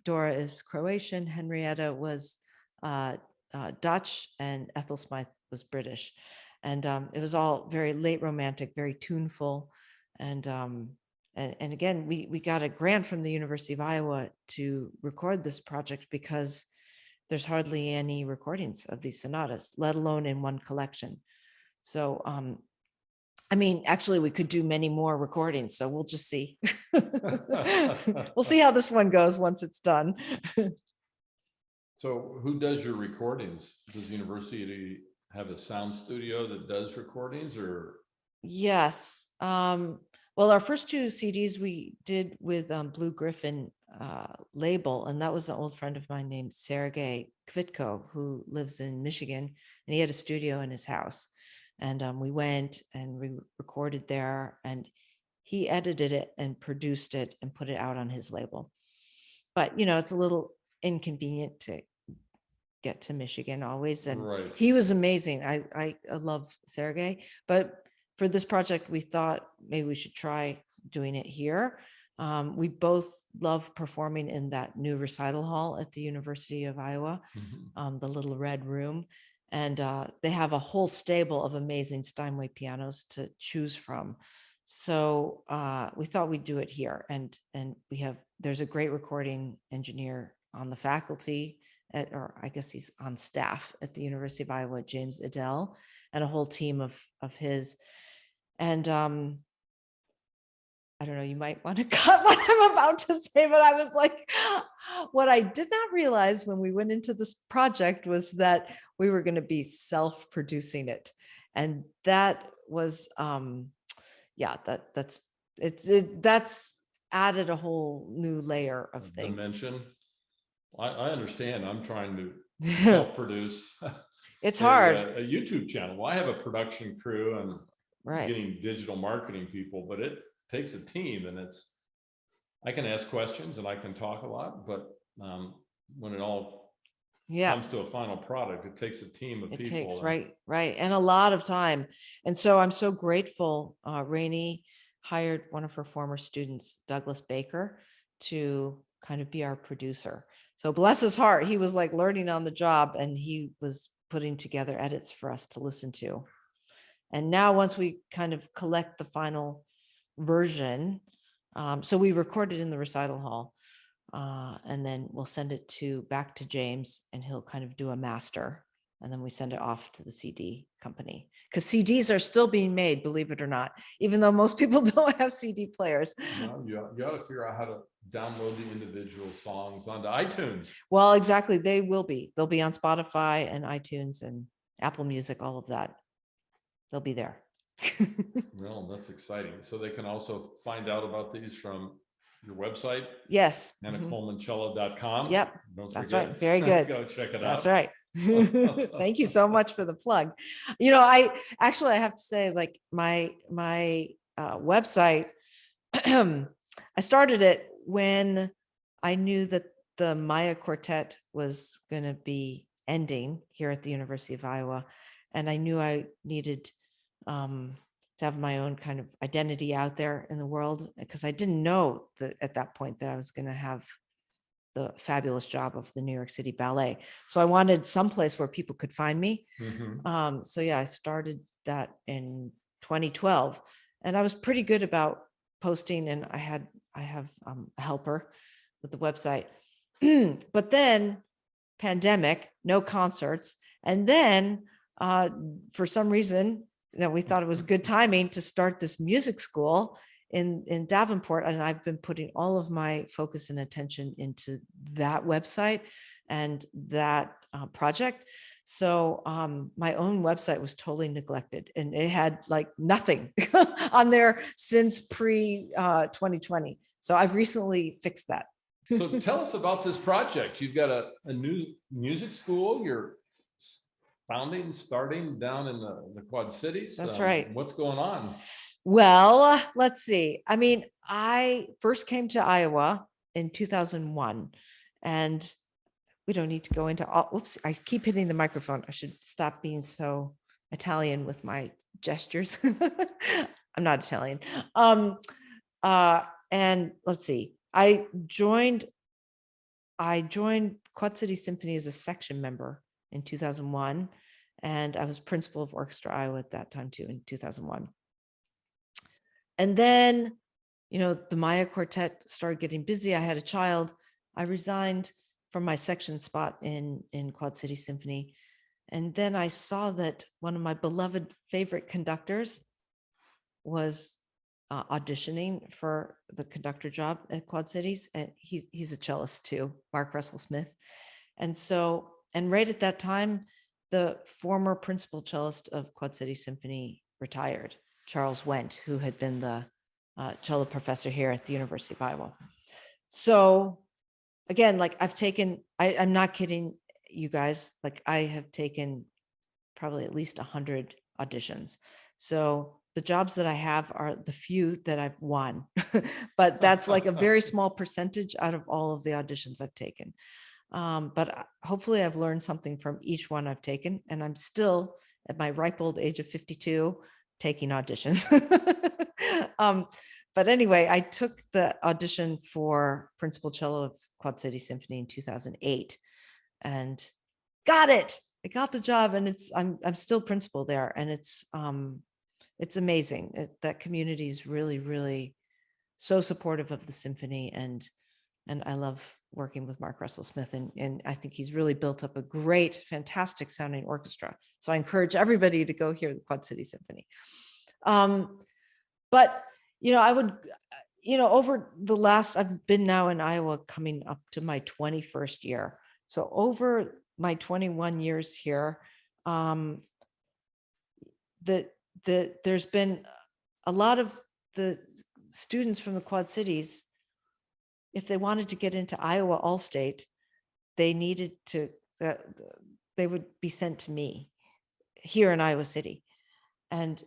Dora is Croatian, Henrietta was Dutch, and Ethel Smythe was British. And it was all very late romantic, very tuneful. And again, we got a grant from the University of Iowa to record this project because there's hardly any recordings of these sonatas, let alone in one collection. So, I mean, actually, we could do many more recordings, so we'll just see. We'll see how this one goes once it's done. So who does your recordings? Does the university have a sound studio that does recordings, or? Yes. Well, our first 2 CDs we did with Blue Griffin label, and that was an old friend of mine named Sergei Kvitko, who lives in Michigan, and he had a studio in his house. And we went and we recorded there, and he edited it and produced it and put it out on his label. But, you know, it's a little inconvenient to get to Michigan always. And Right. He was amazing. I love Sergei, but for this project, we thought maybe we should try doing it here. We both love performing in that new recital hall at the University of Iowa, the little red room. And they have a whole stable of amazing Steinway pianos to choose from. So we thought we'd do it here. And there's a great recording engineer on the faculty or I guess he's on staff at the University of Iowa, James Adele, and a whole team of his. And I don't know, you might want to cut what I'm about to say, but I was like, what I did not realize when we went into this project was that we were going to be self-producing it. And that was, that's added a whole new layer of things. Dimension. I understand. I'm trying to self-produce. It's hard. A YouTube channel. Well, I have a production crew and right. getting digital marketing people, but it takes a team, and I can ask questions and I can talk a lot, but when it all comes to a final product, it takes a team of people. It takes, right. And a lot of time. And so I'm so grateful. Rainey hired one of her former students, Douglas Baker, to kind of be our producer. So bless his heart, he was like learning on the job, and he was putting together edits for us to listen to. And now once we kind of collect the final version, so we recorded in the recital hall, and then we'll send it back to James, and he'll kind of do a master, and then we send it off to the CD company, because CDs are still being made, believe it or not, even though most people don't have CD players. Well, you got to figure out how to download the individual songs onto iTunes. Well, exactly. They'll be on Spotify and iTunes and Apple Music, all of that. They'll be there. Well, that's exciting. So they can also find out about these from your website. Yes. AnnaColemanCello.com. Yep. Don't forget. That's right. Very good. Go check it out. That's right. Thank you so much for the plug. You know, I have to say, like, my website, I started it when I knew that the Maya Quartet was going to be ending here at the University of Iowa. And I knew I needed to have my own kind of identity out there in the world, because I didn't know that at that point that I was going to have the fabulous job of the New York City Ballet. So I wanted someplace where people could find me. So yeah, I started that in 2012, and I was pretty good about posting, and I have a helper with the website. But then pandemic, no concerts, and then for some reason, we thought it was good timing to start this music school in Davenport, and I've been putting all of my focus and attention into that website and that project. So my own website was totally neglected, and it had like nothing on there since pre 2020. So I've recently fixed that. So tell us about this project. You've got a new music school. You're starting down in the Quad Cities. That's right. What's going on? Well, let's see. I mean, I first came to Iowa in 2001, and we don't need to go into all, oops, I keep hitting the microphone. I should stop being so Italian with my gestures. I'm not Italian. And let's see, I joined Quad City Symphony as a section member in 2001. And I was principal of Orchestra Iowa at that time too, in 2001. And then, the Maya Quartet started getting busy. I had a child. I resigned from my section spot in Quad City Symphony. And then I saw that one of my beloved favorite conductors was auditioning for the conductor job at Quad Cities. And he's a cellist too, Mark Russell Smith. And right at that time, the former principal cellist of Quad City Symphony retired, Charles Wendt, who had been the cello professor here at the University of Iowa. So again, like I'm not kidding you guys, like I have taken probably at least 100 auditions. So the jobs that I have are the few that I've won, but that's like a very small percentage out of all of the auditions I've taken. But hopefully I've learned something from each one I've taken, and I'm still at my ripe old age of 52 taking auditions. But anyway, I took the audition for principal cello of Quad City Symphony in 2008 and got it. I got the job, and I'm still principal there, and it's amazing. That community is really, really so supportive of the symphony, and I love working with Mark Russell Smith, and I think he's really built up a great, fantastic sounding orchestra. So I encourage everybody to go hear the Quad City Symphony. But I would, over the last, I've been now in Iowa coming up to my 21st year. So over my 21 years here, there's been a lot of the students from the Quad Cities, if they wanted to get into Iowa All-State, they needed to, they would be sent to me here in Iowa City. And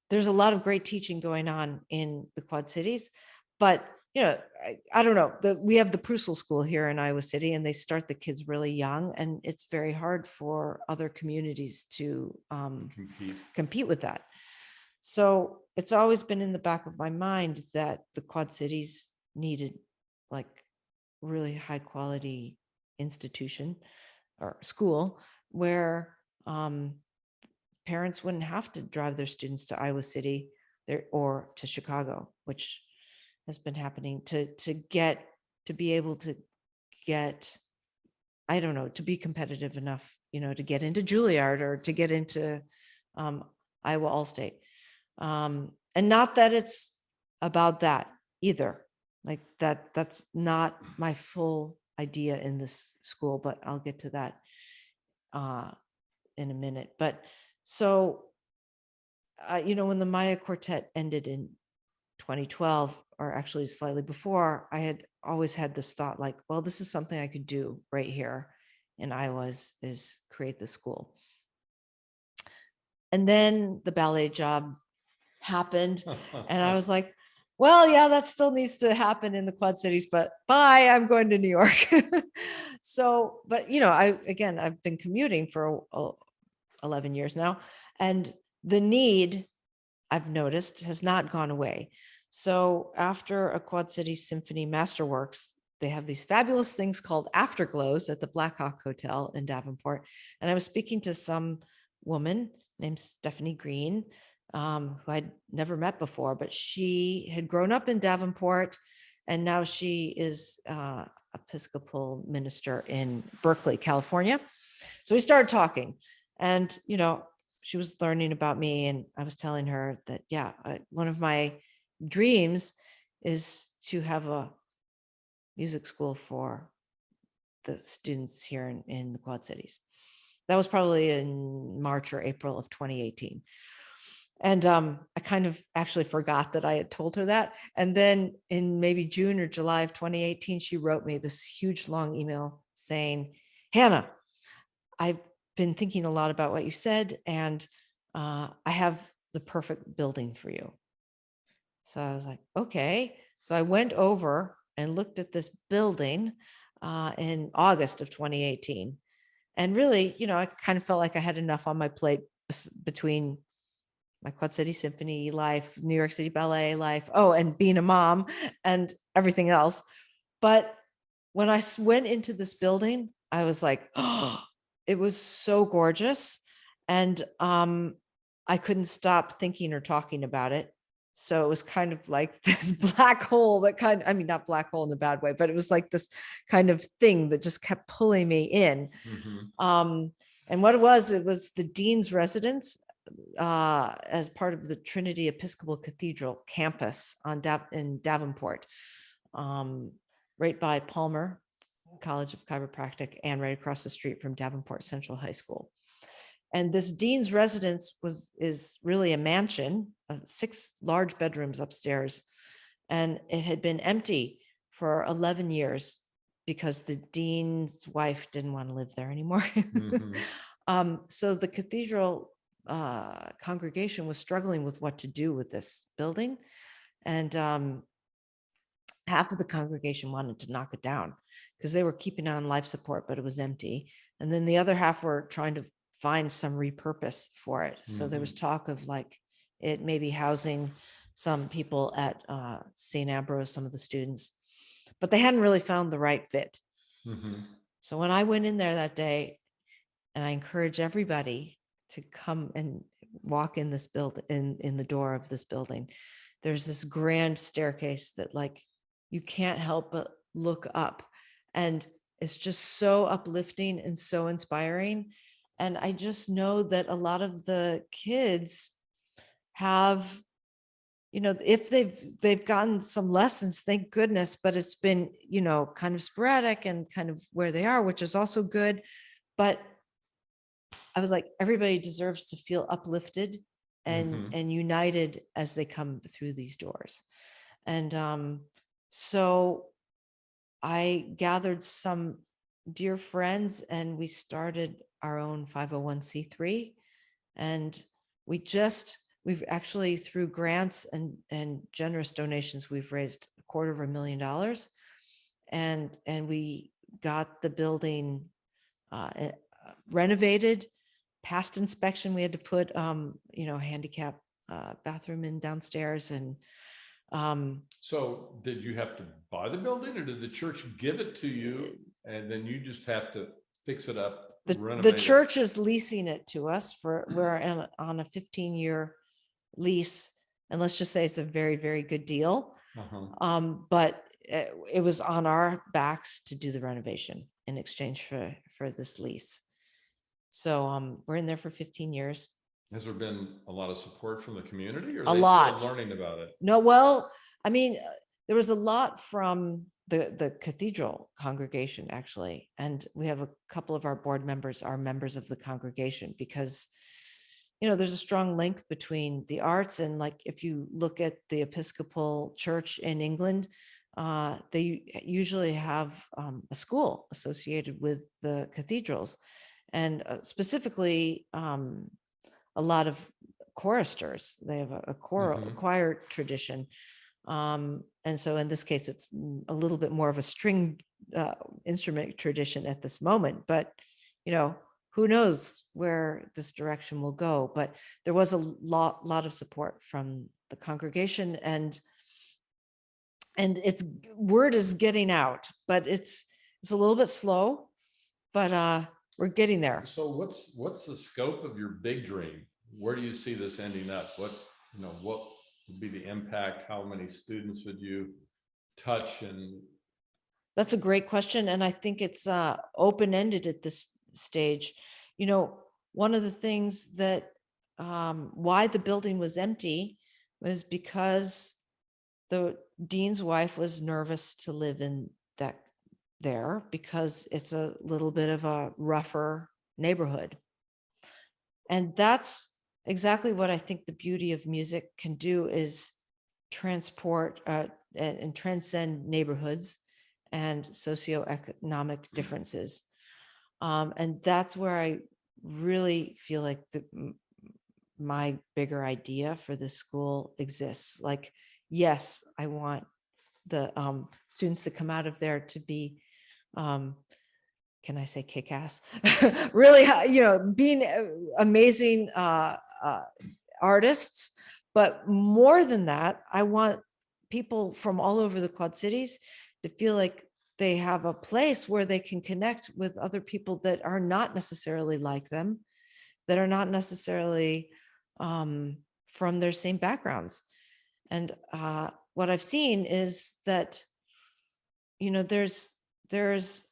there's a lot of great teaching going on in the Quad Cities, but I don't know, we have the Prusel School here in Iowa City, and they start the kids really young, and it's very hard for other communities to compete with that. So it's always been in the back of my mind that the Quad Cities needed like really high quality institution or school where parents wouldn't have to drive their students to Iowa City or to Chicago, which has been happening to be able to get, I don't know, to be competitive enough, to get into Juilliard or to get into Iowa All-State. And not that it's about that either. Like that's not my full idea in this school, but I'll get to that in a minute. But so, when the Maya Quartet ended in 2012, or actually slightly before, I had always had this thought like, well, this is something I could do right here in Iowa is create the school. And then the ballet job happened, and I was like, well, yeah, that still needs to happen in the Quad Cities, but bye, I'm going to New York. So, but I've been commuting for 11 years now, and the need, I've noticed, has not gone away. So after a Quad City Symphony Masterworks, they have these fabulous things called afterglows at the Black Hawk Hotel in Davenport. And I was speaking to some woman named Stephanie Green, who I'd never met before, but she had grown up in Davenport, and now she is Episcopal minister in Berkeley, California. So we started talking, and she was learning about me, and I was telling her that one of my dreams is to have a music school for the students here in the Quad Cities. That was probably in March or April of 2018. And I kind of actually forgot that I had told her that. And then in maybe June or July of 2018, she wrote me this huge long email saying, Hannah, I've been thinking a lot about what you said, and I have the perfect building for you. So I was like, okay. So I went over and looked at this building in August of 2018. And really, I kind of felt like I had enough on my plate between my Quad City Symphony life, New York City Ballet life, and being a mom and everything else. But when I went into this building, I was like, oh, it was so gorgeous. And I couldn't stop thinking or talking about it. So it was kind of like this black hole that not black hole in a bad way, but it was like this kind of thing that just kept pulling me in. And what it was the dean's residence as part of the Trinity Episcopal Cathedral campus in Davenport, right by Palmer College of Chiropractic and right across the street from Davenport Central High School. And this dean's residence is really a mansion of 6 large bedrooms upstairs. And it had been empty for 11 years because the dean's wife didn't want to live there anymore. So the cathedral congregation was struggling with what to do with this building. And half of the congregation wanted to knock it down because they were keeping on life support, but it was empty. And then the other half were trying to find some repurpose for it. So there was talk of like it maybe housing some people at St. Ambrose, some of the students, but they hadn't really found the right fit. So when I went in there that day, and I encourage everybody to come and walk in this building, in the door of this building, there's this grand staircase that like you can't help but look up, and it's just so uplifting and so inspiring. And I just know that a lot of the kids have, if they've gotten some lessons, thank goodness, but it's been, kind of sporadic and kind of where they are, which is also good. But I was like, everybody deserves to feel uplifted and united as they come through these doors. And so I gathered some dear friends and we started our own 501c3. And we've actually, through grants and generous donations, we've raised $250,000. And we got the building renovated, past inspection. We had to put, handicap bathroom in downstairs. And so did you have to buy the building, or did the church give it to you and then you just have to fix it up? The church is leasing it to us we're on a 15-year lease, and let's just say it's a very, very good deal. But it was on our backs to do the renovation in exchange for this lease. So we're in there for 15 years. Has there been a lot of support from the community, or are they still learning about it? No, well, there was a lot from the cathedral congregation, actually. And we have a couple of our board members are members of the congregation because, there's a strong link between the arts. And like, if you look at the Episcopal Church in England, they usually have a school associated with the cathedrals, and specifically a lot of choristers. They have a choir tradition. And so in this case, it's a little bit more of a string instrument tradition at this moment, but who knows where this direction will go. But there was a lot of support from the congregation, and it's word is getting out, but it's a little bit slow, but we're getting there. So what's the scope of your big dream? Where do you see this ending up? What would be the impact? How many students would you touch? And that's a great question. And I think it's open-ended at this stage. One of the things that why the building was empty was because the dean's wife was nervous to live in there because it's a little bit of a rougher neighborhood. And that's exactly what I think the beauty of music can do, is transport and transcend neighborhoods and socioeconomic differences. And that's where I really feel like my bigger idea for this school exists. Like, yes, I want the students that come out of there to be, can I say kick-ass? Really, being amazing artists. But more than that, I want people from all over the Quad Cities to feel like they have a place where they can connect with other people that are not necessarily like them, that are not necessarily from their same backgrounds. And what I've seen is that, there's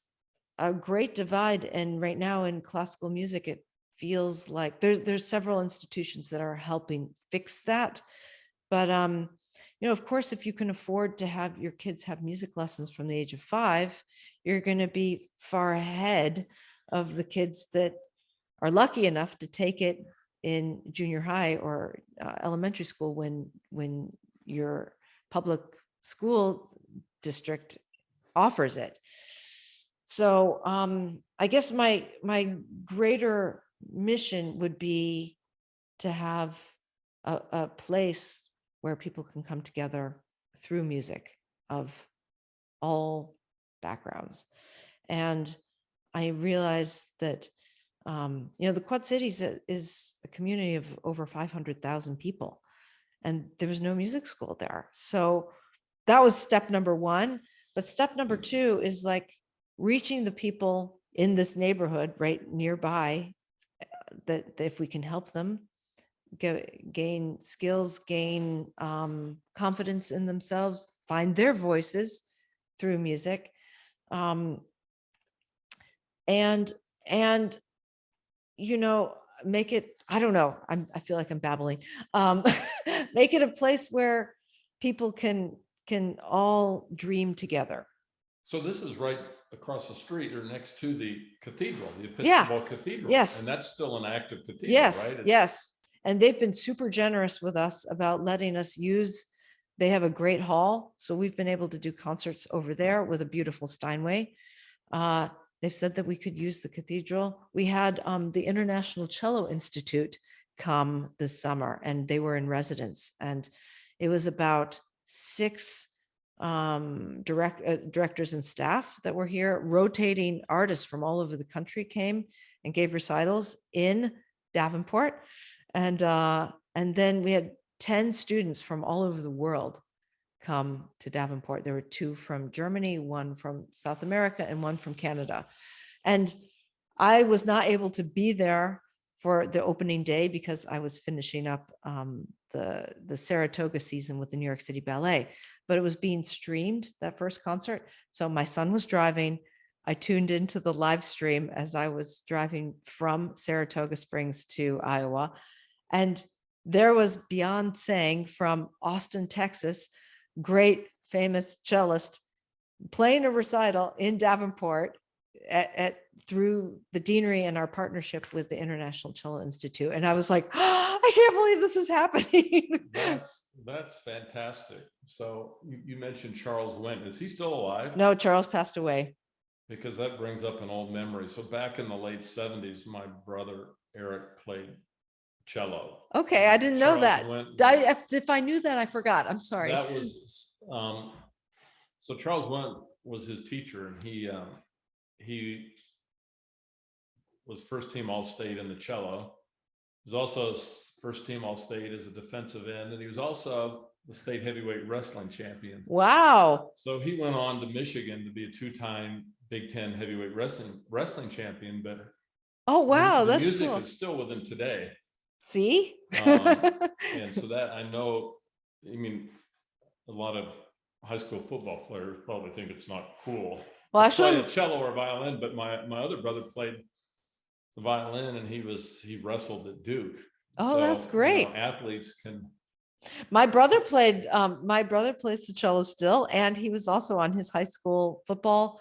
a great divide. And right now in classical music, it feels like there's several institutions that are helping fix that. But, of course, if you can afford to have your kids have music lessons from the age of 5, you're going to be far ahead of the kids that are lucky enough to take it in junior high or elementary school when your public school district offers it. So I guess my greater mission would be to have a place where people can come together through music of all backgrounds. And I realized that the Quad Cities is a community of over 500,000 people, and there was no music school there. So that was step number 1. But step number 2 is like reaching the people in this neighborhood right nearby, that if we can help them gain skills, gain confidence in themselves, find their voices through music, and make it, I don't know, I feel like I'm babbling, make it a place where people can all dream together. So this is right across the street or next to the cathedral, the Yeah. Episcopal Cathedral. Yes. And that's still an active cathedral, Yes, right? yes. And they've been super generous with us about letting us use, they have a great hall. So we've been able to do concerts over there with a beautiful Steinway. They've said that we could use the cathedral. We had the International Cello Institute come this summer, and they were in residence. And it was about 6 directors and staff that were here. Rotating artists from all over the country came and gave recitals in Davenport. And then we had 10 students from all over the world come to Davenport. There were 2 from Germany, 1 from South America, and 1 from Canada. And I was not able to be there for the opening day because I was finishing up the Saratoga season with the New York City Ballet, but it was being streamed, that first concert. So my son was driving. I tuned into the live stream as I was driving from Saratoga Springs to Iowa. And there was Beyond Sang from Austin, Texas, great famous cellist, playing a recital in Davenport through the Deanery and our partnership with the International Cello Institute. And I was like, oh, I can't believe this is happening. That's fantastic. So you mentioned Charles Went. Is he still alive? No, Charles passed away. Because that brings up an old memory. So back in the late 70s, my brother Eric played cello. Okay, I didn't know that. If I knew that, I forgot. I'm sorry. That was so Charles Went was his teacher, and he was first team All-State in the cello. He was also first team All-State as a defensive end, and he was also the state heavyweight wrestling champion. Wow. So he went on to Michigan to be a 2-time Big Ten heavyweight wrestling champion. But oh wow, the that's music cool. is still with him today. See? And so that I know, I mean, a lot of high school football players probably think it's not cool. Well, play a cello or violin, but my other brother played the violin, and he wrestled at Duke. Oh, so, that's great. Athletes can My brother plays the cello still, and he was also on his high school football,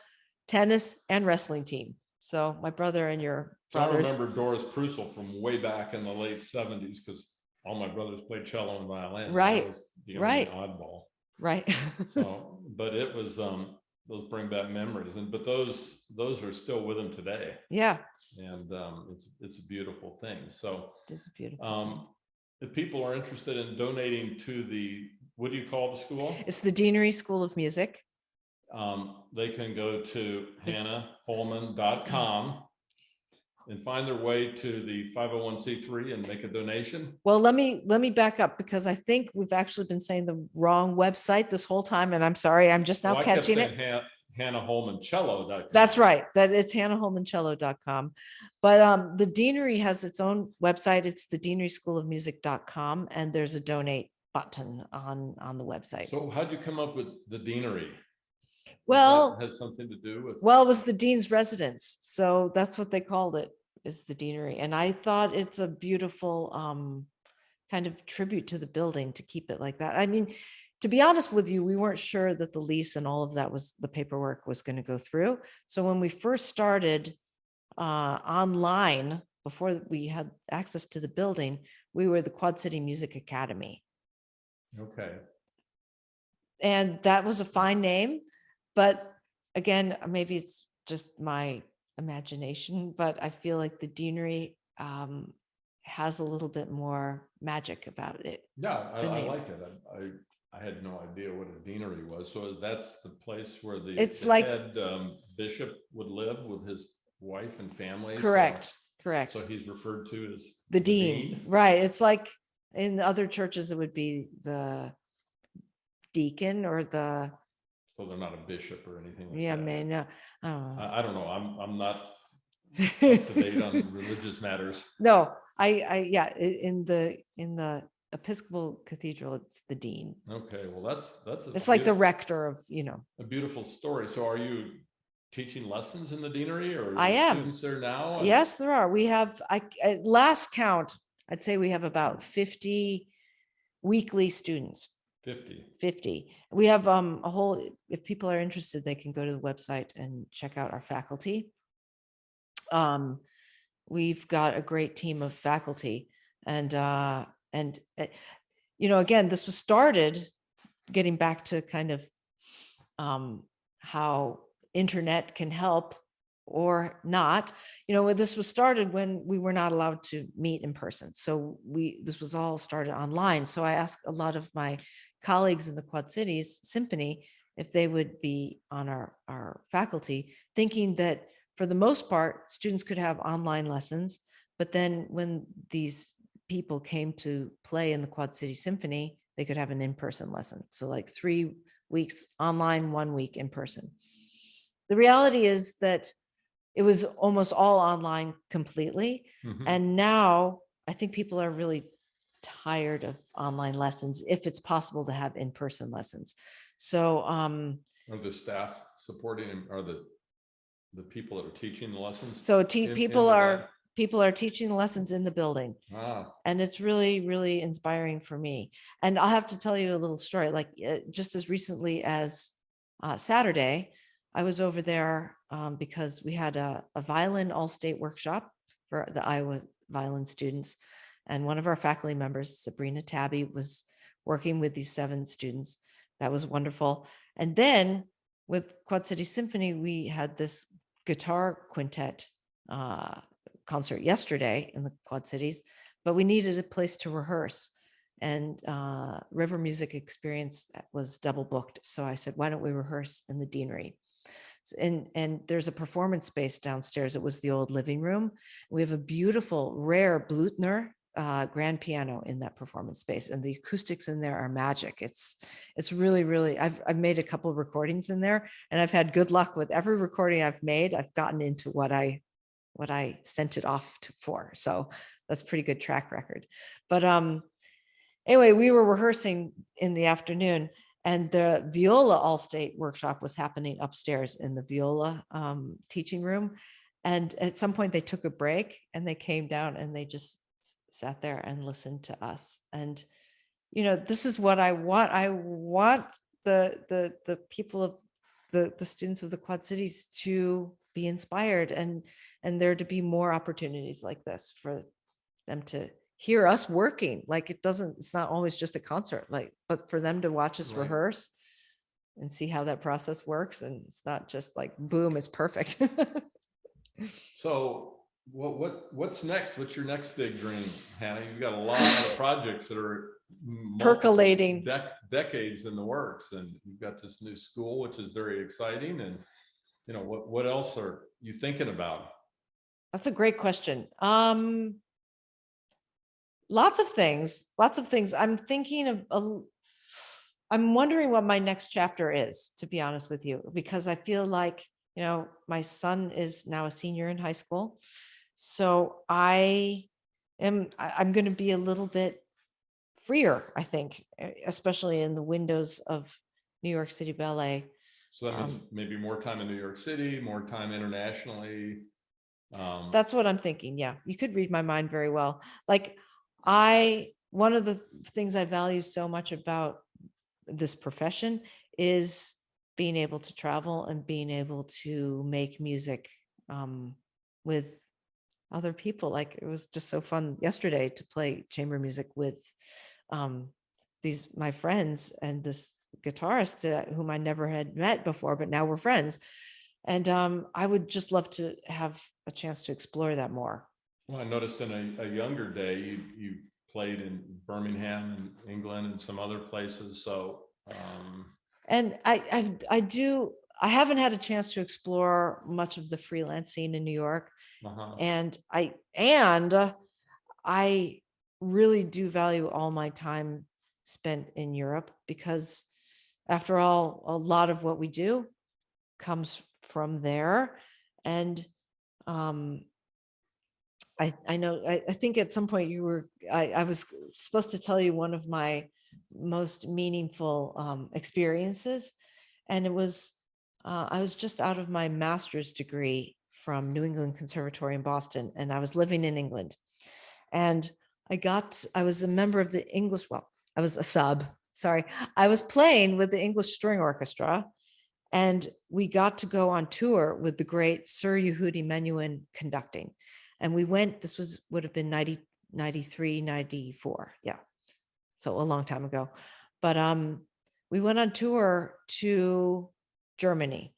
tennis, and wrestling team. So my brother and your So I brothers. remember Doris Prusel from way back in the late 70s because all my brothers played cello and violin. Right. I was the only Right. oddball. Right. So, but it was those bring back memories, but those are still with them today. Yeah. And it's a beautiful thing. So it is a beautiful thing. If people are interested in donating to what do you call the school? It's the Deanery School of Music. They can go to hannahholman.com and find their way to the 501c3 and make a donation. Well, let me back up, because I think we've actually been saying the wrong website this whole time, and I'm sorry, I'm just now catching it. hannahholmancello.com. That's right. That it's hannahholmancello.com. But the Deanery has its own website. It's the deaneryschoolofmusic.com, and there's a donate button on the website. So how'd you come up with the Deanery? Well, that has something to do with. Well, it was the dean's residence, so that's what they called it, is the Deanery. And I thought it's a beautiful kind of tribute to the building to keep it like that. I mean, to be honest with you, we weren't sure that the lease and all of that the paperwork was going to go through. So when we first started online, before we had access to the building, we were the Quad City Music Academy. Okay. And that was a fine name, but again, maybe it's just my imagination, but I feel like the Deanery has a little bit more magic about it. Yeah, I like it. I had no idea what a deanery was. So that's the place where the head bishop would live with his wife and family. Correct. Correct. So he's referred to as the dean. Right. It's like in other churches, it would be the deacon or the. So they're not a bishop or anything like yeah, that. man. No, I don't know. I'm not up to date on religious matters. No, yeah, in the Episcopal Cathedral, it's the dean. Okay, well it's like the rector of, a beautiful story. So are you teaching lessons in the deanery, or I am students there now? Yes, there are. We have, at last count, I'd say we have about 50 weekly students. 50. We have a whole, if people are interested, they can go to the website and check out our faculty. We've got a great team of faculty, and again, this was started, getting back to kind of how internet can help or not. This was started when we were not allowed to meet in person. So this was all started online. So I asked a lot of my colleagues in the Quad Cities Symphony if they would be on our faculty, thinking that for the most part, students could have online lessons. But then when these people came to play in the Quad City Symphony, they could have an in-person lesson. So like 3 weeks online, 1 week in person. The reality is that it was almost all online completely. Mm-hmm. And now I think people are really tired of online lessons, if it's possible to have in-person lessons. So are the staff supporting them? Are the people that are teaching the lessons? So people are teaching the lessons in the building. Wow. And it's really, really inspiring for me. And I'll have to tell you a little story. Like just as recently as Saturday, I was over there because we had a violin all-state workshop for the Iowa violin students. And one of our faculty members, Sabrina Tabby, was working with these 7 students. That was wonderful. And then with Quad City Symphony, we had this guitar quintet concert yesterday in the Quad Cities, but we needed a place to rehearse. And River Music Experience was double booked. So I said, why don't we rehearse in the Deanery? And there's a performance space downstairs. It was the old living room. We have a beautiful, rare Blutner grand piano in that performance space, and the acoustics in there are magic. It's really, really, I've made a couple of recordings in there, and I've had good luck with every recording I've made. I've gotten into what I sent it off for. So that's a pretty good track record. But anyway, we were rehearsing in the afternoon, and the viola all-state workshop was happening upstairs in the viola teaching room. And at some point they took a break and they came down and they just sat there and listened to us. And this is what I want. I want the people of the students of the Quad Cities to be inspired, and there to be more opportunities like this for them to hear us working. Like it's not always just a concert, but for them to watch us Right. rehearse and see how that process works. And it's not just like, boom, it's perfect. So what's next? What's your next big dream, Hannah? You've got a lot of projects that are Percolating. decades in the works, and you've got this new school, which is very exciting. And what else are you thinking about? That's a great question. Lots of things. I'm thinking I'm wondering what my next chapter is, to be honest with you, because I feel like, my son is now a senior in high school. So I'm going to be a little bit freer, I think, especially in the windows of New York City Ballet. So that means maybe more time in New York City, more time internationally. That's what I'm thinking. Yeah, you could read my mind very well. Like one of the things I value so much about this profession is being able to travel and being able to make music with other people. Like, it was just so fun yesterday to play chamber music with my friends and this guitarist whom I never had met before, but now we're friends. And I would just love to have a chance to explore that more. Well, I noticed in a younger day, you played in Birmingham and England and some other places. So, and I haven't had a chance to explore much of the freelance scene in New York. And I really do value all my time spent in Europe, because after all, a lot of what we do comes from there. And I know, I think at some point I was supposed to tell you one of my most meaningful experiences. And it was, I was just out of my master's degree from New England Conservatory in Boston, and I was living in England. And I was a member of the English, well, I was a sub, sorry. I was playing with the English String Orchestra, and we got to go on tour with the great Sir Yehudi Menuhin conducting. And we went, would have been 93, 94. Yeah. So a long time ago. But we went on tour to Germany,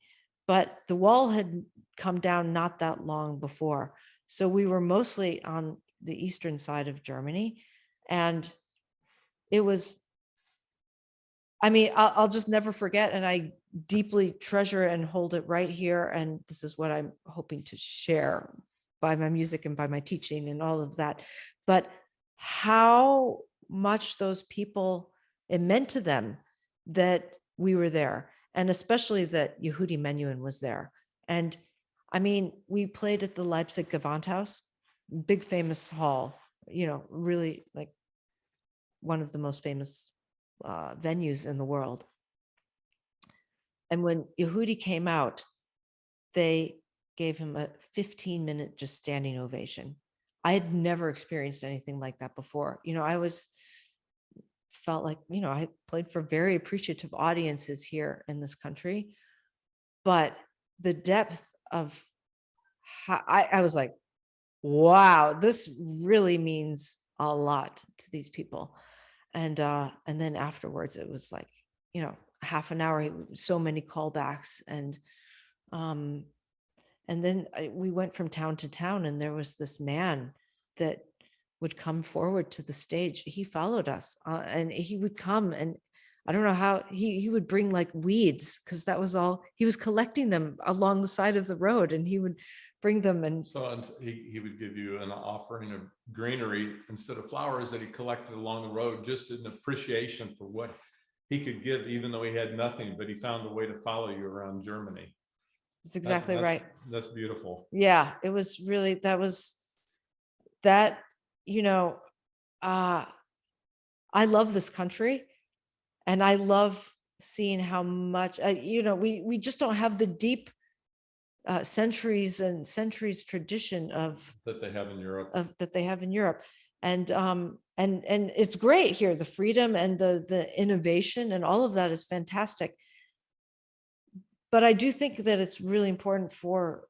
but the wall had come down not that long before. So we were mostly on the eastern side of Germany. And it was, I'll just never forget. And I deeply treasure and hold it right here. And this is what I'm hoping to share by my music and by my teaching and all of that. But how much those people, it meant to them that we were there. And especially that Yehudi Menuhin was there. And we played at the Leipzig Gewandhaus, big famous hall, really like one of the most famous venues in the world. And when Yehudi came out, they gave him a 15-minute just standing ovation. I had never experienced anything like that before. I always felt like, I played for very appreciative audiences here in this country, but the depth of how I was like, wow, this really means a lot to these people. And then afterwards it was like, half an hour, so many callbacks. And then we went from town to town, and there was this man that would come forward to the stage. He followed us, and he would come, and I don't know how he would bring like weeds, because that was all he was collecting them along the side of the road, and he would bring them. And so he would give you an offering of greenery instead of flowers that he collected along the road, just in appreciation for what he could give, even though he had nothing, but he found a way to follow you around Germany. That's exactly right. That's beautiful. Yeah, it was really, I love this country, and I love seeing how much, we just don't have the deep centuries and centuries tradition of that they have in Europe. That they have in Europe. and it's great here. The freedom and the innovation and all of that is fantastic. But I do think that it's really important for,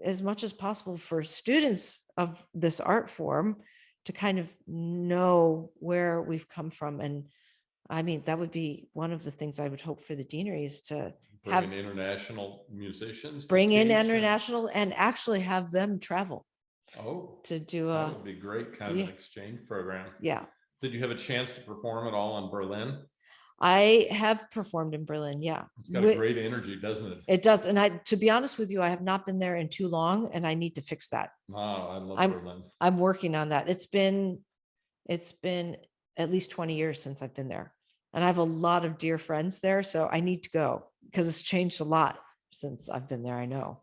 as much as possible, for students of this art form to kind of know where we've come from. And I mean, that would be one of the things I would hope for the deanery, is to bring in international musicians, bring in international and actually have them travel. Oh, to do that would be great, kind of an exchange program. Yeah. Did you have a chance to perform at all in Berlin? I have performed in Berlin. Yeah. It's got a great energy, doesn't it? It does. And to be honest with you, I have not been there in too long, and I need to fix that. Wow, I love Berlin. I'm working on that. It's been at least 20 years since I've been there, and I have a lot of dear friends there. So I need to go, because it's changed a lot since I've been there. I know.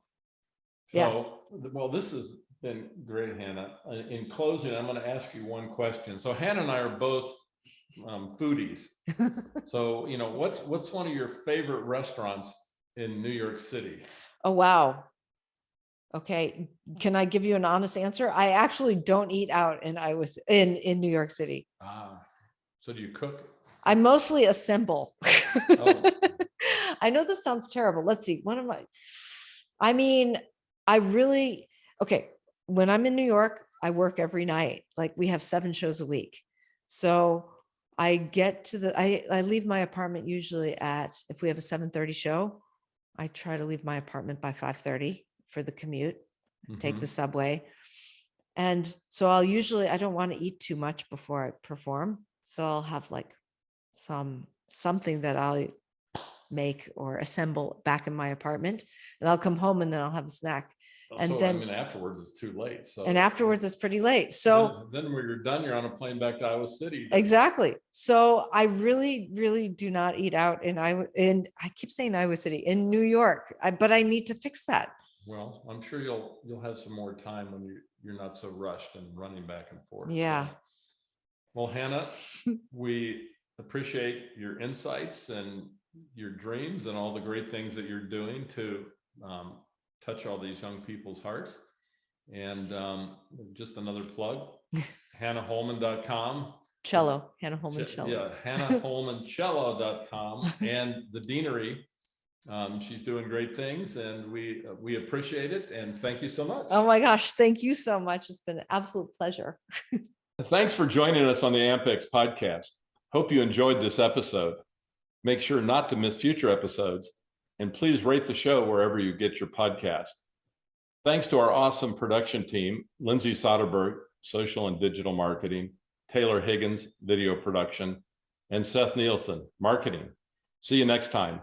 So, well, this has been great, Hannah. In closing, I'm going to ask you one question. So Hannah and I are both foodies. So, you know, what's one of your favorite restaurants in New York City? Oh, wow. Okay. Can I give you an honest answer? I actually don't eat out in New York City. So do you cook? I mostly assemble. Oh. I know this sounds terrible. Let's see. Okay. When I'm in New York, I work every night. Like, we have 7 shows a week. So I get to I leave my apartment usually if we have a 7:30 show, I try to leave my apartment by 5:30 for the commute, take the subway. And so I don't want to eat too much before I perform. So I'll have like something that I'll make or assemble back in my apartment, and I'll come home and then I'll have a snack. And then, I mean, afterwards it's too late. And afterwards it's pretty late. So then when you're done, you're on a plane back to Iowa City. Exactly. So I really, really do not eat out I keep saying Iowa City, in New York, but I need to fix that. Well, I'm sure you'll have some more time when you're not so rushed and running back and forth. Yeah. So. Well, Hannah, we appreciate your insights and your dreams and all the great things that you're doing to touch all these young people's hearts. And just another plug, HannahHolman.com. Cello, Hannah Holman Cello. Yeah, HannahHolmanCello.com and the Deanery. She's doing great things, and we appreciate it. And thank you so much. Oh my gosh, thank you so much. It's been an absolute pleasure. Thanks for joining us on the AMPx Podcast. Hope you enjoyed this episode. Make sure not to miss future episodes, and please rate the show wherever you get your podcast. Thanks to our awesome production team, Lindsay Soderberg, social and digital marketing, Taylor Higgins, video production, and Seth Nielsen, marketing. See you next time.